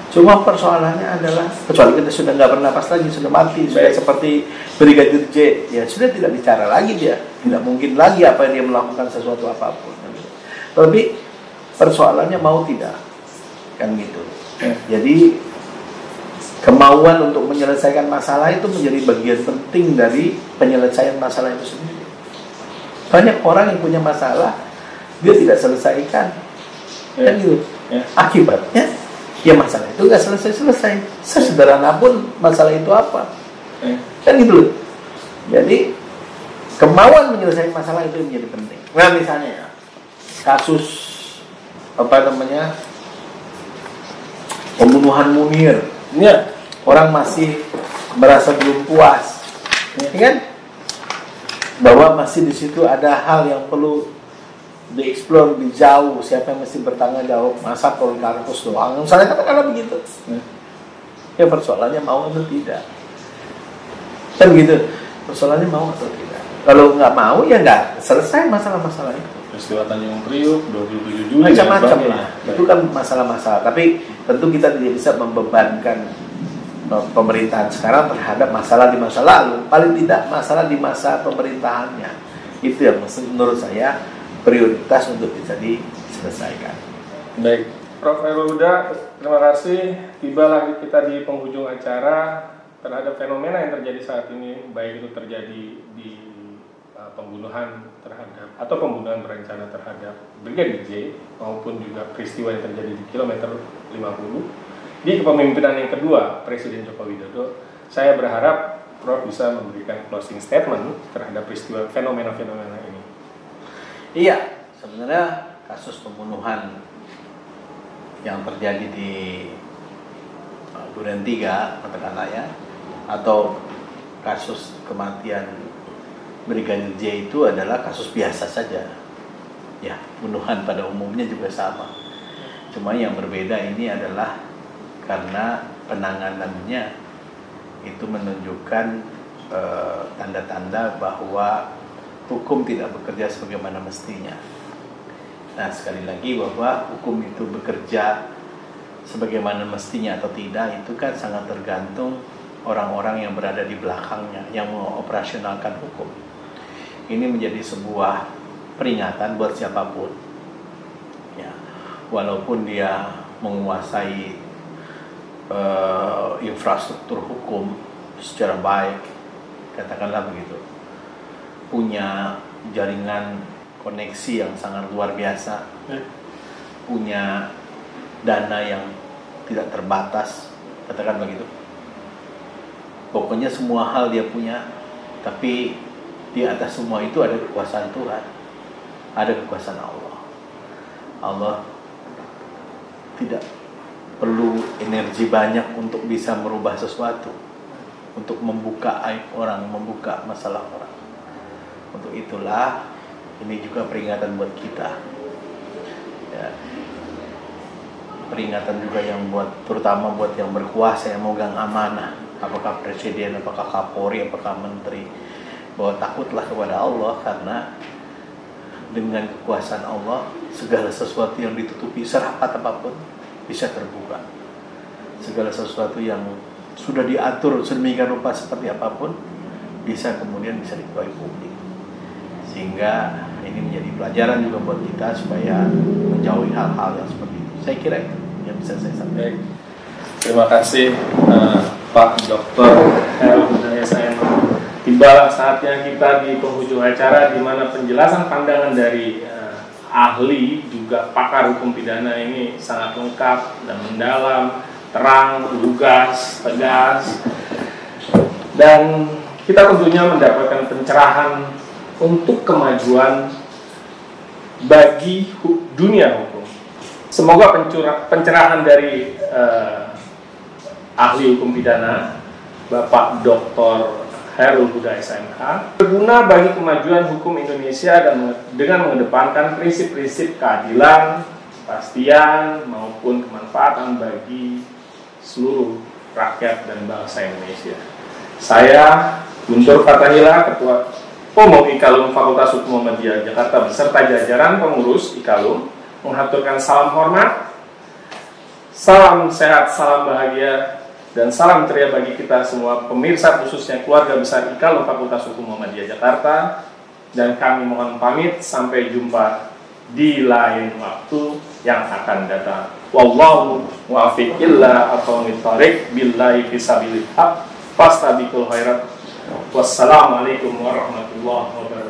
Cuma persoalannya adalah, kecuali kita sudah nggak bernapas lagi, sudah mati, sudah seperti Brigadir J, ya sudah tidak bicara lagi dia, tidak mungkin lagi apa yang dia melakukan sesuatu apapun. Tapi persoalannya mau tidak, kan gitu. Jadi kemauan untuk menyelesaikan masalah itu menjadi bagian penting dari penyelesaian masalah itu sendiri. Banyak orang yang punya masalah, dia tidak selesaikan, kan gitu. Akibatnya, ya masalah itu nggak selesai-selesai. Sesederhana pun masalah itu apa, kan gitu. Jadi kemauan menyelesaikan masalah itu menjadi penting. Nah misalnya kasus pembunuhan Munir, orang masih merasa belum puas, kan? Bahwa masih di situ ada hal yang perlu dieksplor lebih jauh, siapa yang mesti bertanggung jawab, masa Polikarpus doang, misalnya katakanlah begitu. Ya persoalannya mau atau tidak, kan gitu. Persoalannya mau atau tidak. Kalau nggak mau ya nggak selesai masalah-masalah itu. Peristiwa Tanjung Priuk 27 Juli macam-macam lah. Itu kan masalah-masalah. Tapi tentu kita tidak bisa membebankan pemerintahan sekarang terhadap masalah di masa lalu. Paling tidak masalah di masa pemerintahannya. Itu yang menurut saya prioritas untuk bisa diselesaikan. Baik, Prof. Hairul Huda, terima kasih. Tibalah kita di penghujung acara terhadap fenomena yang terjadi saat ini, baik itu terjadi di pembunuhan terhadap atau pembunuhan berencana terhadap Brigadir J maupun juga peristiwa yang terjadi di kilometer 50 di kepemimpinan yang kedua Presiden Joko Widodo. Saya berharap Prof bisa memberikan closing statement terhadap peristiwa fenomena-fenomena ini. Iya, sebenarnya kasus pembunuhan yang terjadi di Duren 3 katakanlah ya, atau kasus kematian Brigadir J itu adalah kasus biasa saja. Ya, pembunuhan pada umumnya juga sama. Cuma yang berbeda ini adalah karena penanganannya itu menunjukkan tanda-tanda bahwa hukum tidak bekerja sebagaimana mestinya. Nah, sekali lagi bahwa hukum itu bekerja sebagaimana mestinya atau tidak itu kan sangat tergantung orang-orang yang berada di belakangnya yang mengoperasionalkan hukum. Ini menjadi sebuah peringatan buat siapapun. Ya, walaupun dia menguasai infrastruktur hukum secara baik, katakanlah begitu, punya jaringan koneksi yang sangat luar biasa, punya dana yang tidak terbatas, katakan begitu. Pokoknya semua hal dia punya, tapi di atas semua itu ada kekuasaan Tuhan, ada kekuasaan Allah. Allah tidak perlu energi banyak untuk bisa merubah sesuatu, untuk membuka aib orang, membuka masalah orang. Untuk itulah ini juga peringatan buat kita, ya. Peringatan juga yang buat, terutama buat yang berkuasa, yang memegang amanah, apakah presiden, apakah kapolri, apakah menteri, bahwa takutlah kepada Allah, karena dengan kekuasaan Allah segala sesuatu yang ditutupi serapat apapun bisa terbuka. Segala sesuatu yang sudah diatur sedemikian rupa seperti apapun bisa kemudian bisa diketahui publik. Sehingga ini menjadi pelajaran juga buat kita supaya menjauhi hal-hal yang seperti itu. Saya kira itu yang bisa saya sampaikan. Terima kasih Pak Dr. Khairul Huda SIMH. Tiba saatnya kita di penghujung acara, di mana penjelasan pandangan dari ahli juga pakar hukum pidana ini sangat lengkap dan mendalam, terang, lugas, tegas, dan kita tentunya mendapatkan pencerahan untuk kemajuan bagi dunia hukum. Semoga pencerahan dari ahli hukum pidana Bapak Dr. Khairul Huda SIMH berguna bagi kemajuan hukum Indonesia dan dengan mengedepankan prinsip-prinsip keadilan, kepastian maupun kemanfaatan bagi seluruh rakyat dan bangsa Indonesia. Saya Guntur Fathahillah, Ketua Umum IKALUM Fakultas Hukum Muhammadiyah Jakarta beserta jajaran pengurus IKALUM mengaturkan salam hormat, salam sehat, salam bahagia, dan salam ceria bagi kita semua pemirsa, khususnya keluarga besar IKALUM Fakultas Hukum Muhammadiyah Jakarta. Dan kami mohon pamit, sampai jumpa di lain waktu yang akan datang. Wallahu muwaffiq illa aqwamit thoriq billahi fisabilillah fastabiqul khairat. Wassalamualaikum warahmatullahi wabarakatuh.